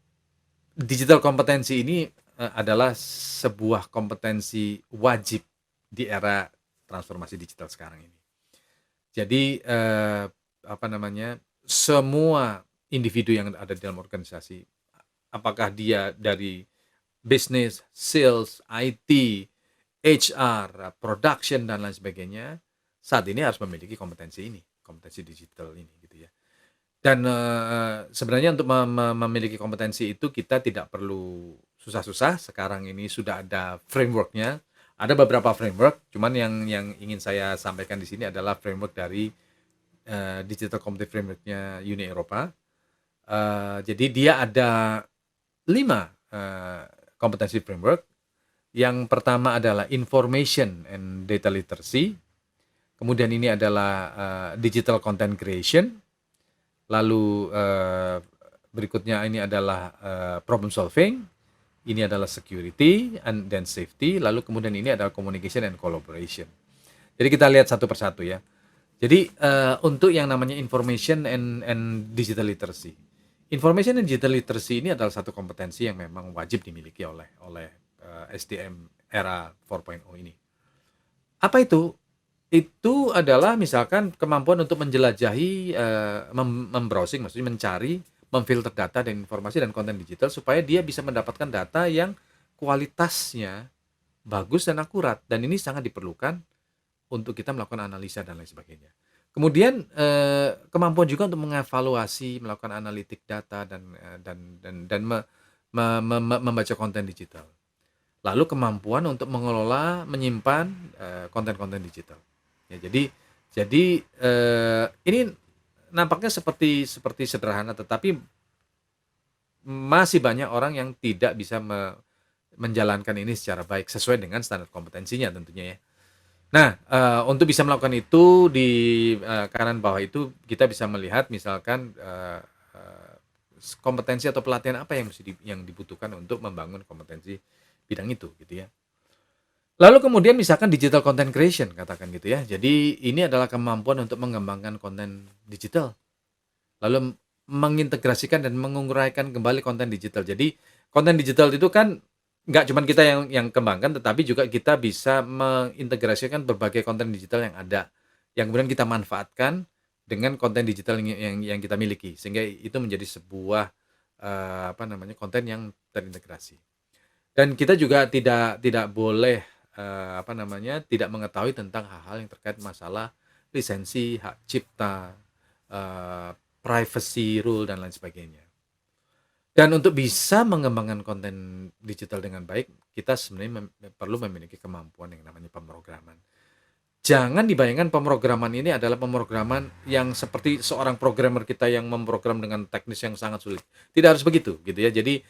digital kompetensi ini adalah sebuah kompetensi wajib di era transformasi digital sekarang ini. Jadi semua individu yang ada di dalam organisasi, apakah dia dari bisnis, sales, IT, HR, production dan lain sebagainya, saat ini harus memiliki kompetensi digital ini, gitu ya. Dan sebenarnya untuk memiliki kompetensi itu kita tidak perlu susah-susah. Sekarang ini sudah ada frameworknya. Ada beberapa framework, cuman yang ingin saya sampaikan di sini adalah framework dari Digital Competency Framework-nya Uni Eropa. Jadi dia ada 5 kompetensi framework Yang pertama adalah information and data literacy. Kemudian ini adalah digital content creation. Lalu berikutnya ini adalah problem solving. Ini adalah security and then safety. Lalu kemudian ini adalah communication and collaboration. Jadi kita lihat satu persatu ya. Jadi untuk yang namanya information and digital literacy. Information and digital literacy ini adalah satu kompetensi yang memang wajib dimiliki oleh SDM era 4.0 ini. Apa itu? Itu adalah misalkan kemampuan untuk menjelajahi, membrowsing, maksudnya mencari, memfilter data dan informasi dan konten digital supaya dia bisa mendapatkan data yang kualitasnya bagus dan akurat. Dan ini sangat diperlukan untuk kita melakukan analisa dan lain sebagainya. Kemudian kemampuan juga untuk mengevaluasi, melakukan analitik data dan membaca konten digital. Lalu kemampuan untuk mengelola, menyimpan konten-konten digital. Ya, jadi ini nampaknya seperti sederhana, tetapi masih banyak orang yang tidak bisa menjalankan ini secara baik sesuai dengan standar kompetensinya tentunya ya. Nah, untuk bisa melakukan itu di kanan bawah itu kita bisa melihat misalkan kompetensi atau pelatihan apa yang dibutuhkan untuk membangun kompetensi bidang itu gitu ya. Lalu kemudian misalkan digital content creation katakan gitu ya. Jadi ini adalah kemampuan untuk mengembangkan konten digital. Lalu mengintegrasikan dan menguraikan kembali konten digital. Jadi konten digital itu kan nggak cuma kita yang kembangkan, tetapi juga kita bisa mengintegrasikan berbagai konten digital yang ada, yang kemudian kita manfaatkan dengan konten digital yang kita miliki, sehingga itu menjadi sebuah konten yang terintegrasi. Dan kita juga tidak boleh tidak mengetahui tentang hal-hal yang terkait masalah lisensi, hak cipta, privacy rule dan lain sebagainya. Dan untuk bisa mengembangkan konten digital dengan baik, kita sebenarnya perlu memiliki kemampuan yang namanya pemrograman. Jangan dibayangkan pemrograman ini adalah pemrograman yang seperti seorang programmer kita yang memprogram dengan teknis yang sangat sulit. Tidak harus begitu, gitu ya. Jadi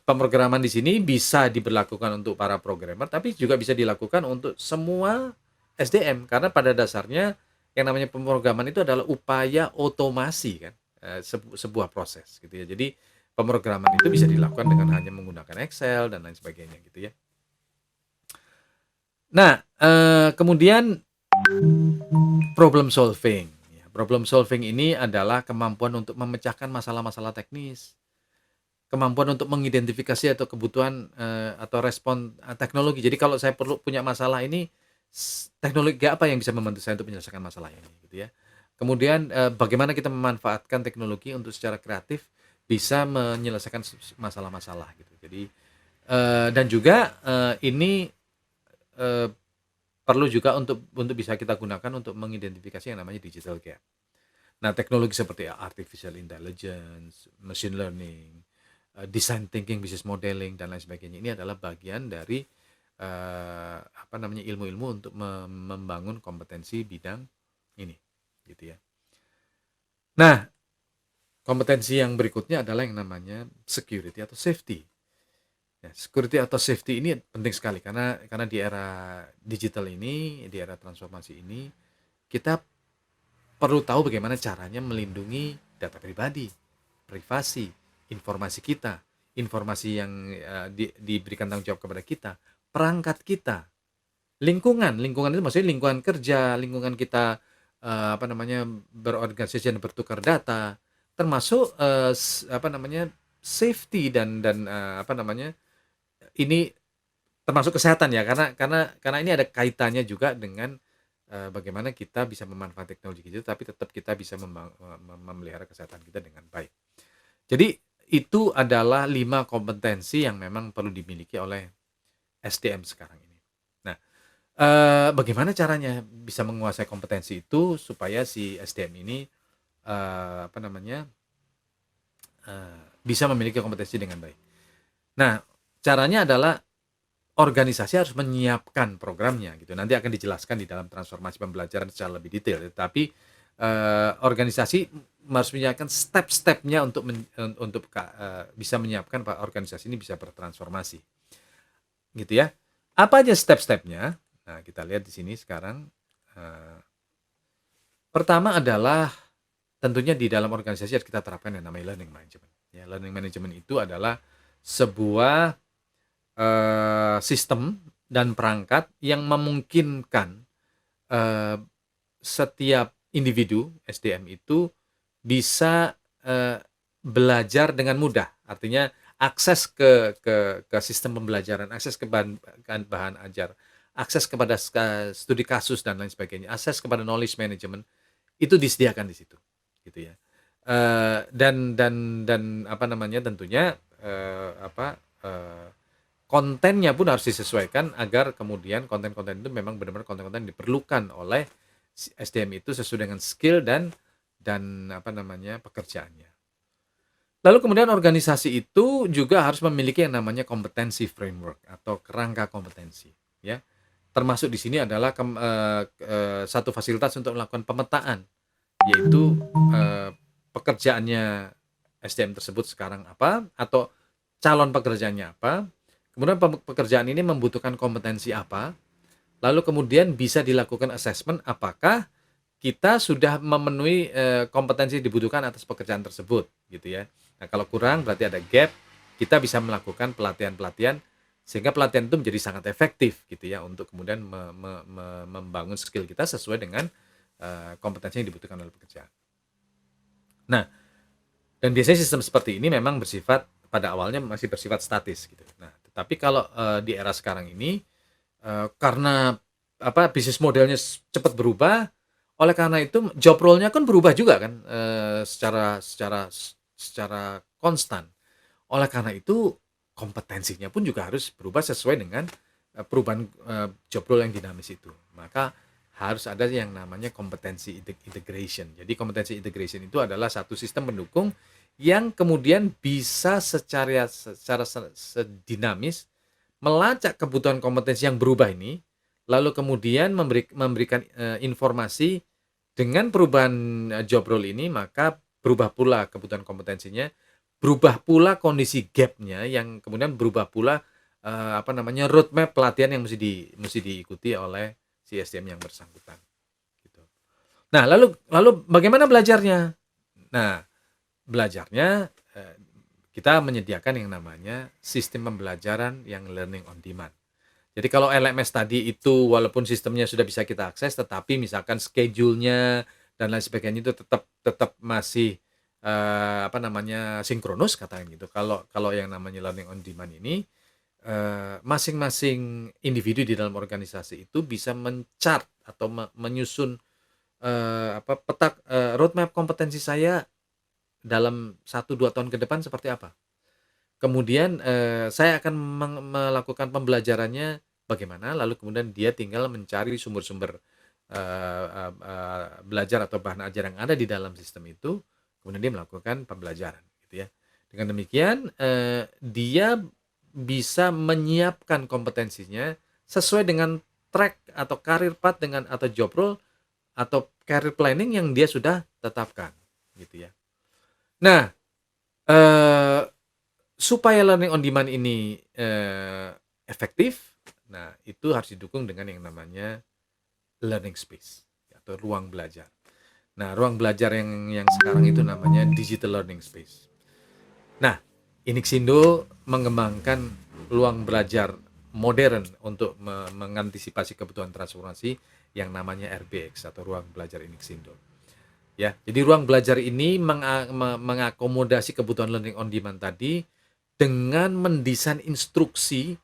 pemrograman di sini bisa diberlakukan untuk para programmer, tapi juga bisa dilakukan untuk semua SDM, karena pada dasarnya yang namanya pemrograman itu adalah upaya otomasi kan, sebuah proses, gitu ya. Jadi pemrograman itu bisa dilakukan dengan hanya menggunakan Excel dan lain sebagainya gitu ya. Nah, kemudian problem solving. Problem solving ini adalah kemampuan untuk memecahkan masalah-masalah teknis, kemampuan untuk mengidentifikasi atau kebutuhan atau respon teknologi. Jadi kalau saya perlu punya masalah ini, teknologi apa yang bisa membantu saya untuk menyelesaikan masalah ini, gitu ya. Kemudian bagaimana kita memanfaatkan teknologi untuk secara kreatif bisa menyelesaikan masalah-masalah gitu. Jadi dan juga ini perlu juga untuk bisa kita gunakan untuk mengidentifikasi yang namanya digital gap. Nah, teknologi seperti artificial intelligence, machine learning, design thinking, business modeling dan lain sebagainya ini adalah bagian dari ilmu-ilmu untuk membangun kompetensi bidang ini, gitu ya. Nah, kompetensi yang berikutnya adalah yang namanya security atau safety. Ya, security atau safety ini penting sekali karena di era digital ini, di era transformasi ini, kita perlu tahu bagaimana caranya melindungi data pribadi, privasi, informasi kita, informasi yang diberikan tanggung jawab kepada kita, perangkat kita, lingkungan itu maksudnya lingkungan kerja, lingkungan kita berorganisasi dan bertukar data, termasuk safety dan ini termasuk kesehatan ya, karena ini ada kaitannya juga dengan bagaimana kita bisa memanfaatkan teknologi itu tapi tetap kita bisa memelihara kesehatan kita dengan baik. Jadi itu adalah 5 kompetensi yang memang perlu dimiliki oleh SDM sekarang ini. Nah, bagaimana caranya bisa menguasai kompetensi itu supaya si SDM ini bisa memiliki kompetensi dengan baik. Nah, caranya adalah organisasi harus menyiapkan programnya gitu. Nanti akan dijelaskan di dalam transformasi pembelajaran secara lebih detail. Tapi organisasi harus menyiapkan step-stepnya untuk bisa menyiapkan organisasi ini bisa bertransformasi, gitu ya. Apa aja step-stepnya? Nah, kita lihat di sini sekarang. Pertama adalah tentunya di dalam organisasi harus kita terapkan yang namanya learning management. Ya, learning management itu adalah sebuah sistem dan perangkat yang memungkinkan setiap individu SDM itu bisa belajar dengan mudah. Artinya akses ke sistem pembelajaran, akses ke bahan ajar, akses kepada studi kasus dan lain sebagainya, akses kepada knowledge management itu disediakan di situ, gitu ya. Dan apa namanya, tentunya kontennya pun harus disesuaikan agar kemudian konten-konten itu memang benar-benar konten-konten yang diperlukan oleh SDM itu sesuai dengan skill dan apa namanya, pekerjaannya. Lalu kemudian organisasi itu juga harus memiliki yang namanya kompetensi framework atau kerangka kompetensi, ya. Termasuk di sini adalah satu fasilitas untuk melakukan pemetaan, yaitu pekerjaannya SDM tersebut sekarang apa, atau calon pekerjaannya apa, kemudian pekerjaan ini membutuhkan kompetensi apa, lalu kemudian bisa dilakukan assessment apakah kita sudah memenuhi kompetensi yang dibutuhkan atas pekerjaan tersebut, gitu ya. Nah, kalau kurang berarti ada gap, kita bisa melakukan pelatihan-pelatihan sehingga pelatihan itu menjadi sangat efektif, gitu ya, untuk kemudian membangun skill kita sesuai dengan kompetensi yang dibutuhkan oleh pekerjaan. Nah, dan biasanya sistem seperti ini memang bersifat pada awalnya masih bersifat statis, gitu. Nah, tetapi kalau di era sekarang ini karena bisnis modelnya cepat berubah, oleh karena itu job role-nya kan berubah juga kan secara konstan. Oleh karena itu kompetensinya pun juga harus berubah sesuai dengan perubahan job role yang dinamis itu. Maka harus ada yang namanya kompetensi integration. Jadi kompetensi integration itu adalah satu sistem pendukung yang kemudian bisa secara dinamis melacak kebutuhan kompetensi yang berubah ini, lalu kemudian memberikan informasi dengan perubahan job role ini, maka berubah pula kebutuhan kompetensinya, berubah pula kondisi gap-nya, yang kemudian berubah pula roadmap pelatihan yang mesti diikuti oleh si SDM yang bersangkutan. Gitu. Nah, lalu bagaimana belajarnya? Nah, belajarnya kita menyediakan yang namanya sistem pembelajaran yang learning on demand. Jadi kalau LMS tadi itu walaupun sistemnya sudah bisa kita akses, tetapi misalkan schedule-nya dan lain sebagainya itu tetap masih sinkronus, katakan gitu. Kalau yang namanya learning on demand ini, masing-masing individu di dalam organisasi itu bisa men-chart atau menyusun peta roadmap kompetensi saya dalam 1-2 tahun ke depan seperti apa. Kemudian saya akan melakukan pembelajarannya bagaimana, lalu kemudian dia tinggal mencari sumber-sumber belajar atau bahan ajar yang ada di dalam sistem itu, kemudian dia melakukan pembelajaran, gitu ya. Dengan demikian dia bisa menyiapkan kompetensinya sesuai dengan track atau career path atau job role atau career planning yang dia sudah tetapkan, gitu ya. Nah, supaya learning on demand ini efektif, nah itu harus didukung dengan yang namanya learning space atau ruang belajar. Nah, ruang belajar yang sekarang itu namanya digital learning space. Nah, Inixindo mengembangkan ruang belajar modern untuk mengantisipasi kebutuhan transformasi yang namanya RBX atau ruang belajar Inixindo. Ya, jadi ruang belajar ini mengakomodasi kebutuhan learning on demand tadi dengan mendesain instruksi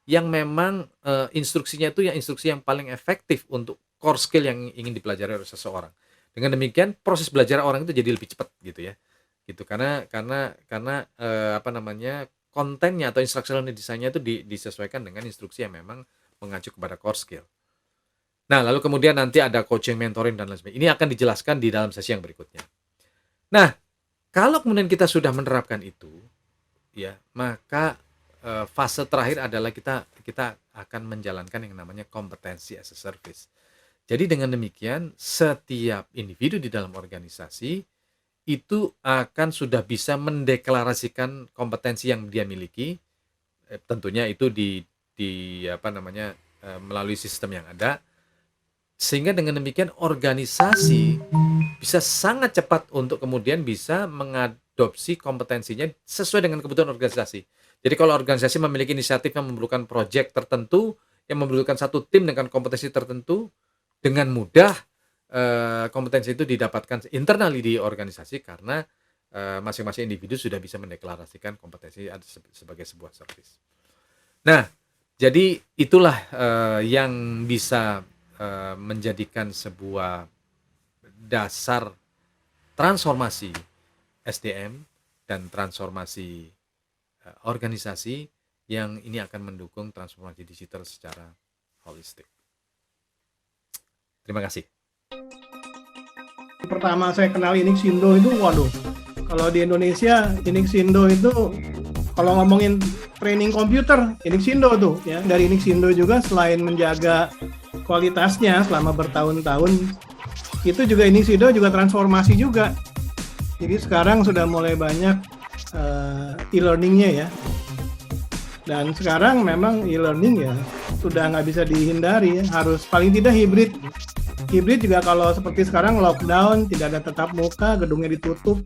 yang memang instruksinya itu instruksi yang paling efektif untuk core skill yang ingin dipelajari oleh seseorang. Dengan demikian proses belajar orang itu jadi lebih cepat, gitu ya. Gitu karena kontennya atau instructional design-nya itu disesuaikan dengan instruksi yang memang mengacu kepada core skill. Nah, lalu kemudian nanti ada coaching, mentoring, dan lain sebagainya. Ini akan dijelaskan di dalam sesi yang berikutnya. Nah, kalau kemudian kita sudah menerapkan itu, ya, maka fase terakhir adalah kita akan menjalankan yang namanya kompetensi as a service. Jadi dengan demikian, setiap individu di dalam organisasi itu akan sudah bisa mendeklarasikan kompetensi yang dia miliki. Tentunya itu melalui sistem yang ada, sehingga dengan demikian organisasi bisa sangat cepat untuk kemudian bisa mengadopsi kompetensinya sesuai dengan kebutuhan organisasi. Jadi kalau organisasi memiliki inisiatif yang memerlukan proyek tertentu, yang memerlukan satu tim dengan kompetensi tertentu, dengan mudah kompetensi itu didapatkan internally di organisasi karena masing-masing individu sudah bisa mendeklarasikan kompetensi sebagai sebuah service. Nah, jadi itulah yang bisa menjadikan sebuah dasar transformasi SDM dan transformasi organisasi yang ini akan mendukung transformasi digital secara holistik. Terima kasih. Pertama saya kenal Inixindo itu, waduh, kalau di Indonesia Inixindo itu kalau ngomongin training komputer, Inixindo tuh ya. Dari Inixindo juga selain menjaga kualitasnya selama bertahun-tahun, itu juga Inixindo juga transformasi juga. Jadi sekarang sudah mulai banyak e-learningnya ya. Dan sekarang memang e-learning ya sudah nggak bisa dihindari, harus paling tidak hibrid. Hibrid juga kalau seperti sekarang lockdown, tidak ada tatap muka, gedungnya ditutup.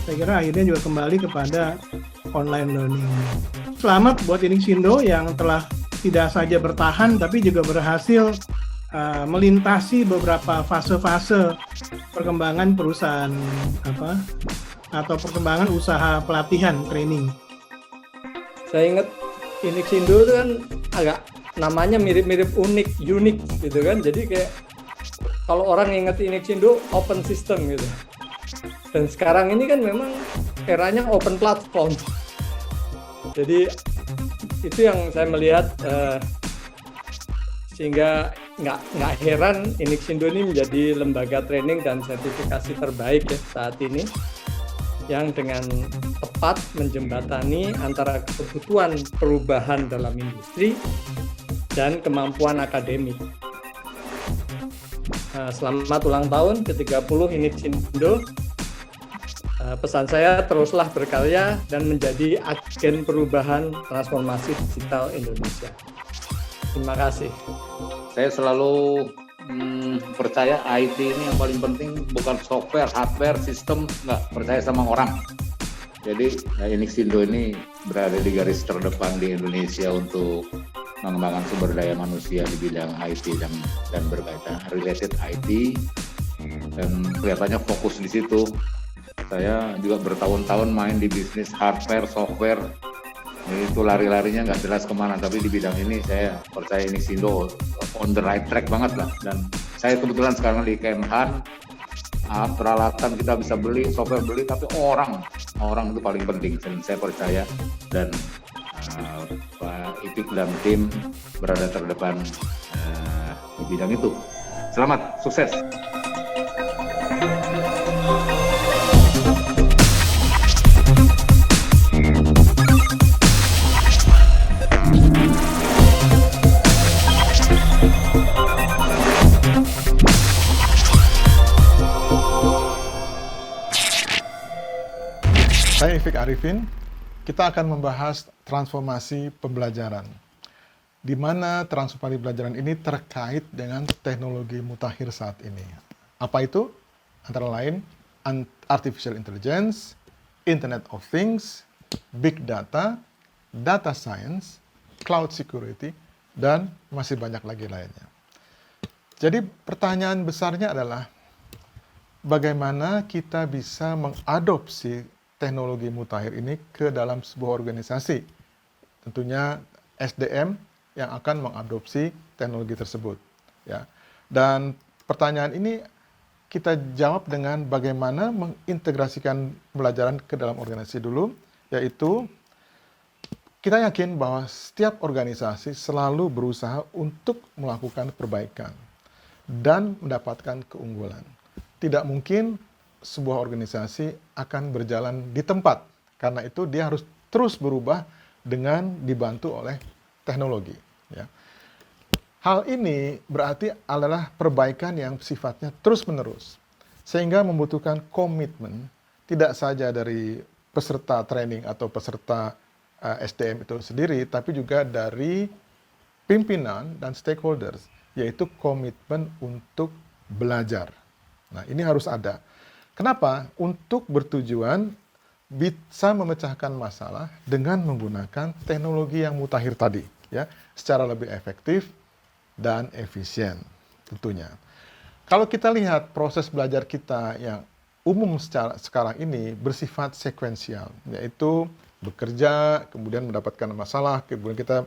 Saya kira akhirnya juga kembali kepada online learning. Selamat buat Inixindo yang telah tidak saja bertahan tapi juga berhasil melintasi beberapa fase-fase perkembangan perusahaan atau perkembangan usaha pelatihan training. Saya ingat Inixindo itu kan agak namanya mirip-mirip unik gitu kan. Jadi kayak kalau orang ingat Inixindo open system gitu. Dan sekarang ini kan memang eranya open platform. Jadi itu yang saya melihat sehingga nggak heran Inixindo ini menjadi lembaga training dan sertifikasi terbaik ya saat ini, yang dengan tepat menjembatani antara kebutuhan perubahan dalam industri dan kemampuan akademik. Selamat ulang tahun ke-30 Inixindo. Pesan saya, teruslah berkarya dan menjadi agen perubahan transformasi digital Indonesia. Terima kasih. Saya selalu percaya IT ini yang paling penting bukan software, hardware, sistem, nggak, percaya sama orang. Jadi Inixindo ini berada di garis terdepan di Indonesia untuk mengembangkan sumber daya manusia di bidang IT dan berkaitan related IT, dan kelihatannya fokus di situ. Saya juga bertahun-tahun main di bisnis hardware, software, itu lari-larinya nggak jelas kemana, tapi di bidang ini saya percaya Inixindo on the right track banget lah. Dan saya kebetulan sekarang di Kemhan, peralatan kita bisa beli, software beli, tapi orang itu paling penting, dan saya percaya dan Pak Ipik dan tim berada terdepan di bidang itu. Selamat, sukses. Saya Ifik Arifin, kita akan membahas transformasi pembelajaran, di mana transformasi pembelajaran ini terkait dengan teknologi mutakhir saat ini. Apa itu? Antara lain, artificial intelligence, Internet of Things, big data, data science, cloud security, dan masih banyak lagi lainnya. Jadi pertanyaan besarnya adalah, bagaimana kita bisa mengadopsi teknologi mutakhir ini ke dalam sebuah organisasi. Tentunya SDM yang akan mengadopsi teknologi tersebut. Ya. Dan pertanyaan ini kita jawab dengan bagaimana mengintegrasikan pembelajaran ke dalam organisasi dulu, yaitu kita yakin bahwa setiap organisasi selalu berusaha untuk melakukan perbaikan dan mendapatkan keunggulan. Tidak mungkin sebuah organisasi akan berjalan di tempat. Karena itu dia harus terus berubah dengan dibantu oleh teknologi. Ya. Hal ini berarti adalah perbaikan yang sifatnya terus-menerus. Sehingga membutuhkan komitmen tidak saja dari peserta training atau peserta SDM itu sendiri, tapi juga dari pimpinan dan stakeholders, yaitu komitmen untuk belajar. Nah, ini harus ada. Kenapa? Untuk bertujuan bisa memecahkan masalah dengan menggunakan teknologi yang mutakhir tadi, ya, secara lebih efektif dan efisien tentunya. Kalau kita lihat proses belajar kita yang umum sekarang ini bersifat sekuensial, yaitu bekerja, kemudian mendapatkan masalah, kemudian kita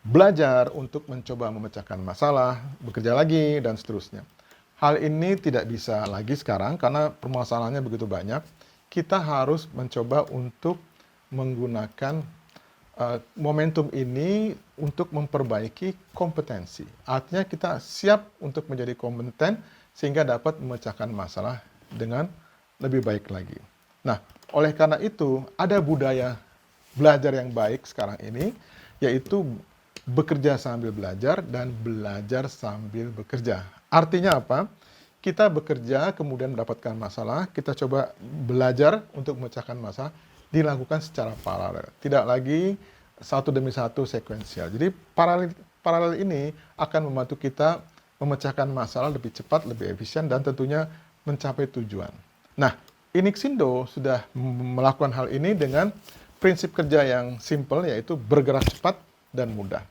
belajar untuk mencoba memecahkan masalah, bekerja lagi, dan seterusnya. Hal ini tidak bisa lagi sekarang karena permasalahannya begitu banyak. Kita harus mencoba untuk menggunakan momentum ini untuk memperbaiki kompetensi. Artinya kita siap untuk menjadi kompeten sehingga dapat memecahkan masalah dengan lebih baik lagi. Nah, oleh karena itu ada budaya belajar yang baik sekarang ini, yaitu bekerja sambil belajar dan belajar sambil bekerja. Artinya apa? Kita bekerja kemudian mendapatkan masalah, kita coba belajar untuk memecahkan masalah, dilakukan secara paralel. Tidak lagi satu demi satu sekuensial. Jadi paralel ini akan membantu kita memecahkan masalah lebih cepat, lebih efisien, dan tentunya mencapai tujuan. Nah, Inixindo sudah melakukan hal ini dengan prinsip kerja yang simple, yaitu bergerak cepat dan mudah.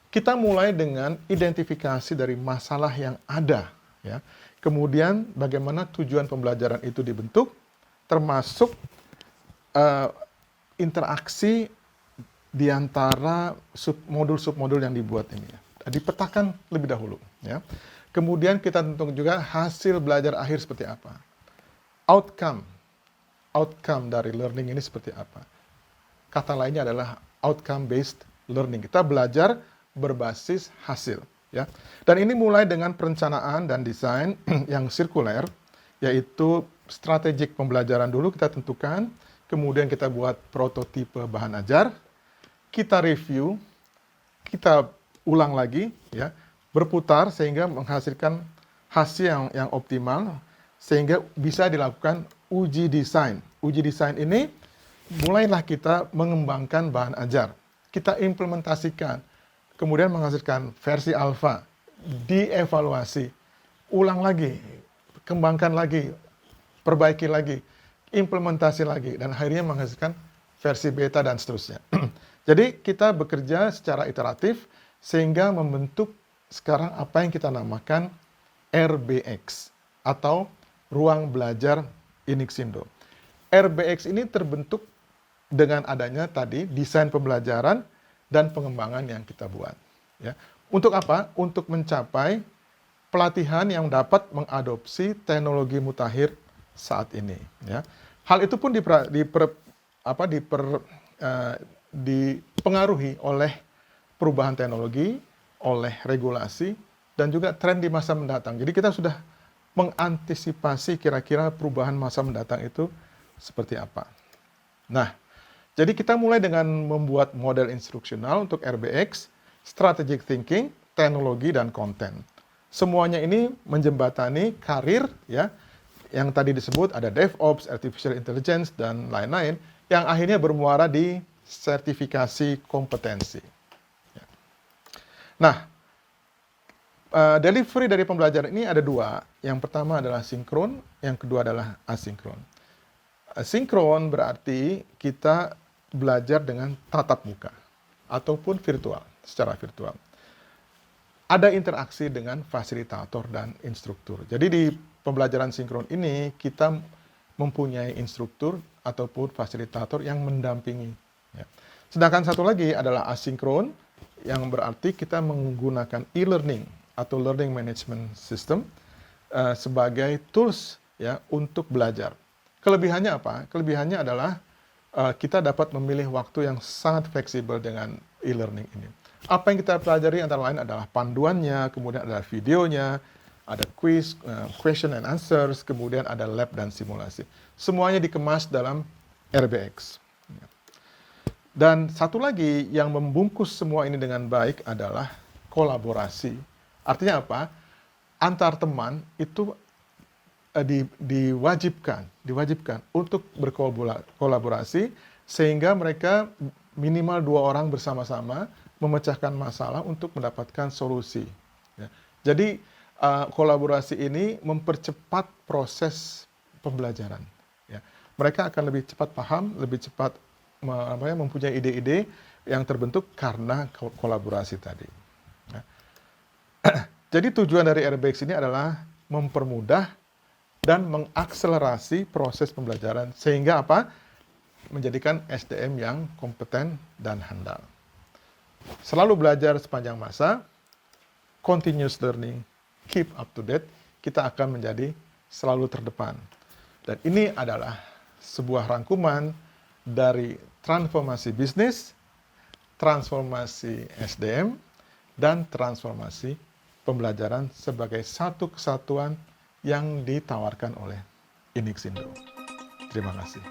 Kita mulai dengan identifikasi dari masalah yang ada, ya. Kemudian bagaimana tujuan pembelajaran itu dibentuk, termasuk interaksi di antara submodul-submodul yang dibuat ini. Dipetakan lebih dahulu, ya. Kemudian kita tentukan juga hasil belajar akhir seperti apa. Outcome dari learning ini seperti apa. Kata lainnya adalah outcome-based learning. Kita belajar berbasis hasil. Ya. Dan ini mulai dengan perencanaan dan desain yang sirkuler, yaitu strategik pembelajaran dulu kita tentukan, kemudian kita buat prototipe bahan ajar, kita review, kita ulang lagi, ya, berputar sehingga menghasilkan hasil yang optimal, sehingga bisa dilakukan uji desain. Uji desain ini mulailah kita mengembangkan bahan ajar, kita implementasikan, kemudian menghasilkan versi alfa, dievaluasi, ulang lagi, kembangkan lagi, perbaiki lagi, implementasi lagi, dan akhirnya menghasilkan versi beta dan seterusnya. Jadi kita bekerja secara iteratif sehingga membentuk sekarang apa yang kita namakan RBX atau Ruang Belajar Inixindo. RBX ini terbentuk dengan adanya tadi desain pembelajaran dan pengembangan yang kita buat. Ya. Untuk apa? Untuk mencapai pelatihan yang dapat mengadopsi teknologi mutakhir saat ini. Ya. Hal itu pun dipengaruhi oleh perubahan teknologi, oleh regulasi, dan juga tren di masa mendatang. Jadi kita sudah mengantisipasi kira-kira perubahan masa mendatang itu seperti apa. Nah, jadi kita mulai dengan membuat model instruksional untuk RBX, strategic thinking, teknologi, dan konten. Semuanya ini menjembatani karir, ya, yang tadi disebut ada DevOps, Artificial Intelligence, dan lain-lain, yang akhirnya bermuara di sertifikasi kompetensi. Ya. Nah, delivery dari pembelajaran ini ada dua. Yang pertama adalah sinkron, yang kedua adalah asinkron. Sinkron berarti kita belajar dengan tatap muka ataupun virtual, secara virtual. Ada interaksi dengan fasilitator dan instruktur. Jadi di pembelajaran sinkron ini kita mempunyai instruktur ataupun fasilitator yang mendampingi. Ya. Sedangkan satu lagi adalah asinkron, yang berarti kita menggunakan e-learning atau learning management system sebagai tools, ya, untuk belajar. Kelebihannya apa? Kelebihannya adalah kita dapat memilih waktu yang sangat fleksibel dengan e-learning ini. Apa yang kita pelajari antara lain adalah panduannya, kemudian ada videonya, ada quiz, question and answers, kemudian ada lab dan simulasi. Semuanya dikemas dalam RBX. Dan satu lagi yang membungkus semua ini dengan baik adalah kolaborasi. Artinya apa? Antar teman itu diwajibkan untuk berkolaborasi sehingga mereka minimal 2 orang bersama-sama memecahkan masalah untuk mendapatkan solusi. Ya. Jadi kolaborasi ini mempercepat proses pembelajaran. Ya. Mereka akan lebih cepat paham, lebih cepat mempunyai ide-ide yang terbentuk karena kolaborasi tadi. Ya. Jadi tujuan dari RBX ini adalah mempermudah dan mengakselerasi proses pembelajaran sehingga apa? Menjadikan SDM yang kompeten dan handal. Selalu belajar sepanjang masa, continuous learning, keep up to date, kita akan menjadi selalu terdepan. Dan ini adalah sebuah rangkuman dari transformasi bisnis, transformasi SDM, dan transformasi pembelajaran sebagai satu kesatuan yang ditawarkan oleh Inixindo. Terima kasih.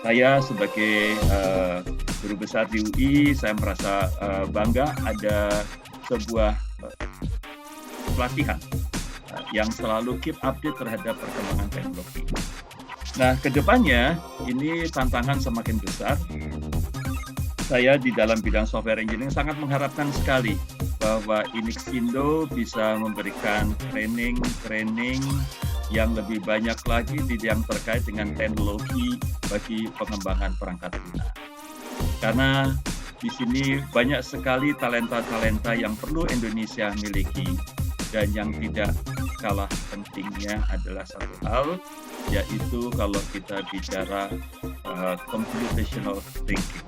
Saya sebagai guru besar di UI, saya merasa bangga ada sebuah pelatihan yang selalu keep update terhadap perkembangan teknologi. Nah, kedepannya ini tantangan semakin besar. Saya di dalam bidang software engineering sangat mengharapkan sekali bahwa Inixindo bisa memberikan training yang lebih banyak lagi yang terkait dengan teknologi bagi pengembangan perangkat lunak. Karena di sini banyak sekali talenta-talenta yang perlu Indonesia miliki, dan yang tidak kalah pentingnya adalah satu hal, yaitu kalau kita bicara computational thinking.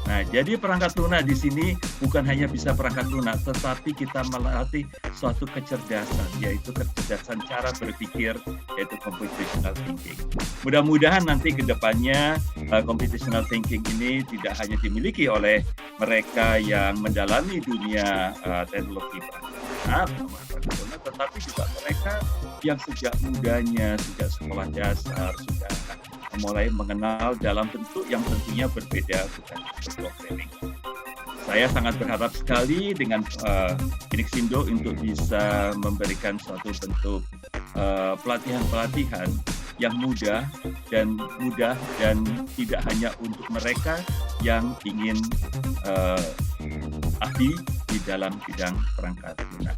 Nah, jadi perangkat lunak di sini bukan hanya bisa perangkat lunak, tetapi kita melatih suatu kecerdasan, yaitu kecerdasan cara berpikir, yaitu computational thinking. Mudah-mudahan nanti ke depannya computational thinking ini tidak hanya dimiliki oleh mereka yang mendalami dunia teknologi perangkat lunak, tetapi juga mereka yang sejak mudanya, sejak sekolah dasar, sudah mulai mengenal dalam bentuk yang tentunya berbeda, bukan programming. Saya sangat berharap sekali dengan Inixindo untuk bisa memberikan suatu bentuk pelatihan-pelatihan yang mudah dan tidak hanya untuk mereka yang ingin ahli di dalam bidang perangkat lunak.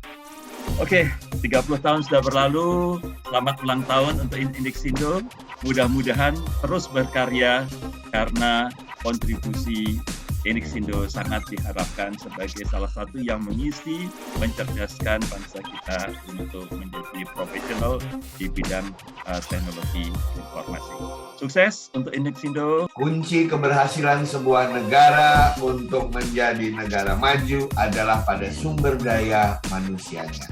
Oke, 30 tahun sudah berlalu. Selamat ulang tahun untuk Inixindo. Mudah-mudahan terus berkarya karena kontribusi Inixindo sangat diharapkan sebagai salah satu yang mengisi, mencerdaskan bangsa kita untuk menjadi profesional di bidang teknologi informasi. Sukses untuk Inixindo. Kunci keberhasilan sebuah negara untuk menjadi negara maju adalah pada sumber daya manusianya.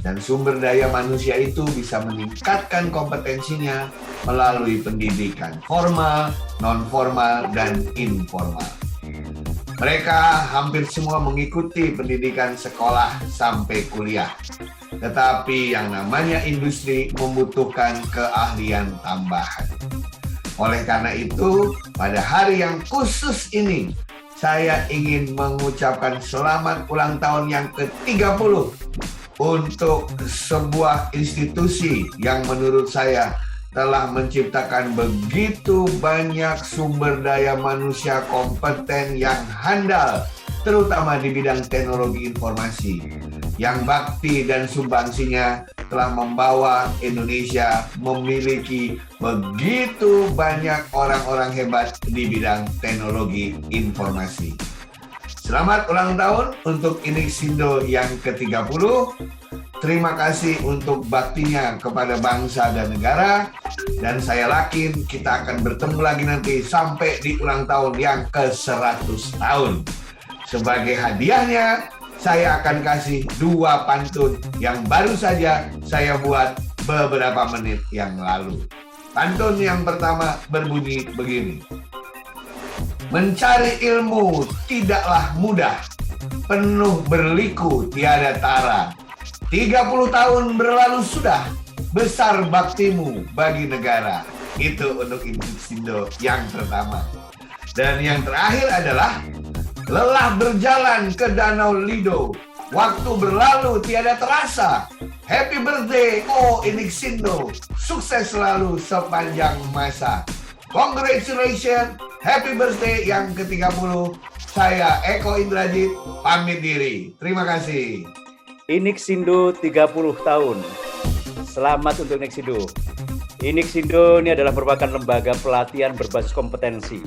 Dan sumber daya manusia itu bisa meningkatkan kompetensinya melalui pendidikan formal, non-formal, dan informal. Mereka hampir semua mengikuti pendidikan sekolah sampai kuliah. Tetapi yang namanya industri membutuhkan keahlian tambahan. Oleh karena itu, pada hari yang khusus ini, saya ingin mengucapkan selamat ulang tahun yang ke-30 untuk sebuah institusi yang menurut saya telah menciptakan begitu banyak sumber daya manusia kompeten yang handal, terutama di bidang teknologi informasi, yang bakti dan sumbangsinya telah membawa Indonesia memiliki begitu banyak orang-orang hebat di bidang teknologi informasi. Selamat ulang tahun untuk Inixindo yang ke-30. Terima kasih untuk baktinya kepada bangsa dan negara. Dan saya yakin kita akan bertemu lagi nanti sampai di ulang tahun yang ke-100 tahun. Sebagai hadiahnya, saya akan kasih 2 pantun yang baru saja saya buat beberapa menit yang lalu. Pantun yang pertama berbunyi begini. Mencari ilmu tidaklah mudah, penuh berliku tiada tara. 30 tahun berlalu sudah, besar baktimu bagi negara. Itu untuk Inixindo yang pertama. Dan yang terakhir adalah lelah berjalan ke Danau Lido, waktu berlalu tiada terasa. Happy birthday, oh Inixindo, sukses selalu sepanjang masa. Congratulations, happy birthday yang ke-30. Saya Eko Indrajit, pamit diri. Terima kasih. Inixindo 30 tahun. Selamat untuk Inixindo. Inixindo ini adalah merupakan lembaga pelatihan berbasis kompetensi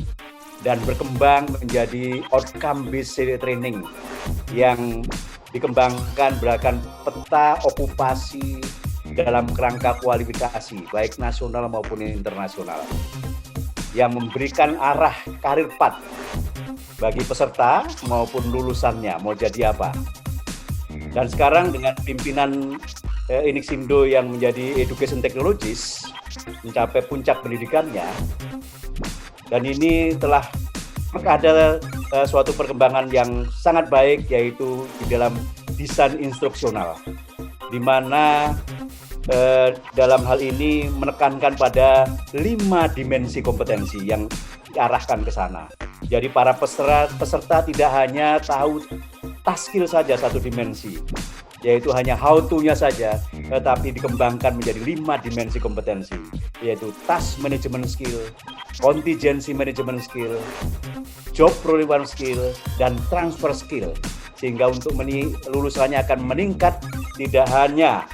dan berkembang menjadi outcome based training yang dikembangkan berdasarkan peta okupasi dalam kerangka kualifikasi baik nasional maupun internasional yang memberikan arah karir path bagi peserta maupun lulusannya mau jadi apa. Dan sekarang dengan pimpinan Inixindo yang menjadi education technologist mencapai puncak pendidikannya, dan ini telah ada suatu perkembangan yang sangat baik, yaitu di dalam desain instruksional, di mana dalam hal ini menekankan pada 5 dimensi kompetensi yang diarahkan ke sana. Jadi para peserta tidak hanya tahu task skill saja satu dimensi, yaitu hanya how to-nya saja, tetapi dikembangkan menjadi 5 dimensi kompetensi, yaitu task management skill, contingency management skill, job role skill, dan transfer skill. Sehingga untuk lulusannya akan meningkat tidak hanya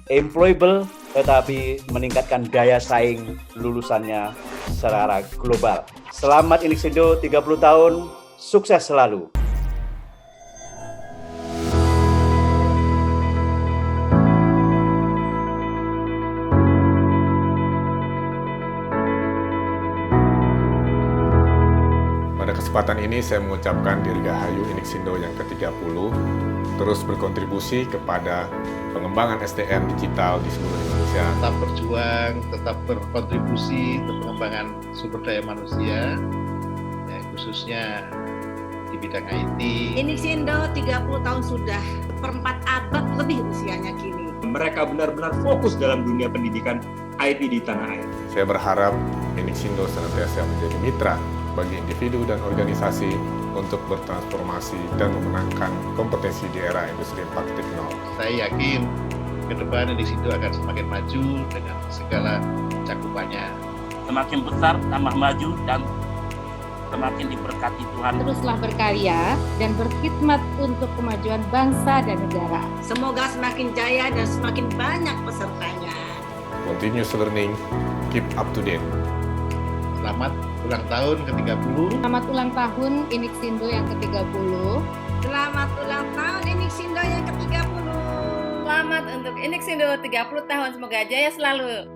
employable, tetapi meningkatkan daya saing lulusannya secara global. Selamat Inixindo 30 tahun, sukses selalu. Pada kesempatan ini saya mengucapkan Dirgahayu Inixindo yang ke-30 terus berkontribusi kepada pengembangan SDM digital di seluruh Indonesia. Tetap berjuang, tetap berkontribusi untuk pengembangan sumber daya manusia, khususnya di bidang IT. Inixindo 30 tahun sudah, seperempat abad lebih usianya kini. Mereka benar-benar fokus dalam dunia pendidikan IT di tanah air. Saya berharap Inixindo senantiasa menjadi mitra bagi individu dan organisasi untuk bertransformasi dan memenangkan kompetensi di era industri 4.0. Saya yakin ke depan Inixindo akan semakin maju dengan segala cakupannya. Semakin besar, tambah maju, dan semakin diberkati Tuhan. Teruslah berkarya dan berkhidmat untuk kemajuan bangsa dan negara. Semoga semakin jaya dan semakin banyak pesertanya. Continuous learning, keep up to date. Selamat ulang tahun ke-30. Selamat ulang tahun Inixindo yang ke-30. Selamat ulang tahun Inixindo yang ke-30. Selamat untuk Inixindo 30 tahun, semoga jaya selalu.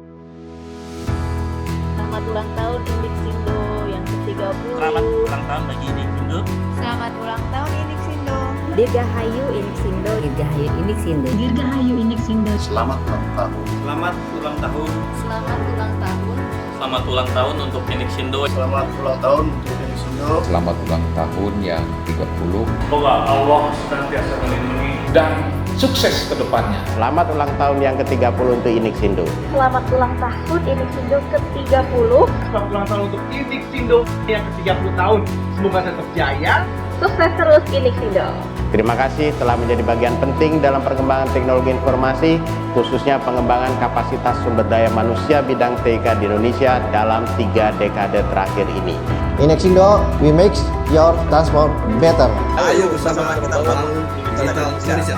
Selamat ulang tahun Inixindo yang ke-30. Selamat ulang tahun bagi Inixindo. Selamat ulang tahun Inixindo. Dirgahayu Inixindo. Dirgahayu Inixindo. Dirgahayu Inixindo. Selamat ulang tahun. Selamat ulang tahun. Selamat ulang tahun. Selamat ulang tahun untuk Inixindo. Selamat ulang tahun untuk Inixindo. Selamat ulang tahun yang 30. Semoga Allah senantiasa melindungi Dan sukses ke depannya. Selamat ulang tahun yang ke-30 untuk Inixindo. Selamat ulang tahun Inixindo ke-30. Selamat ulang tahun untuk Inixindo yang ke-30 tahun. Semoga tetap jaya. Sukses terus Inixindo. Terima kasih telah menjadi bagian penting dalam perkembangan teknologi informasi, khususnya pengembangan kapasitas sumber daya manusia bidang TIK di Indonesia dalam 3 dekade terakhir ini. Inixindo, we make your transport better. Ayo bersama kita bangun digital Indonesia.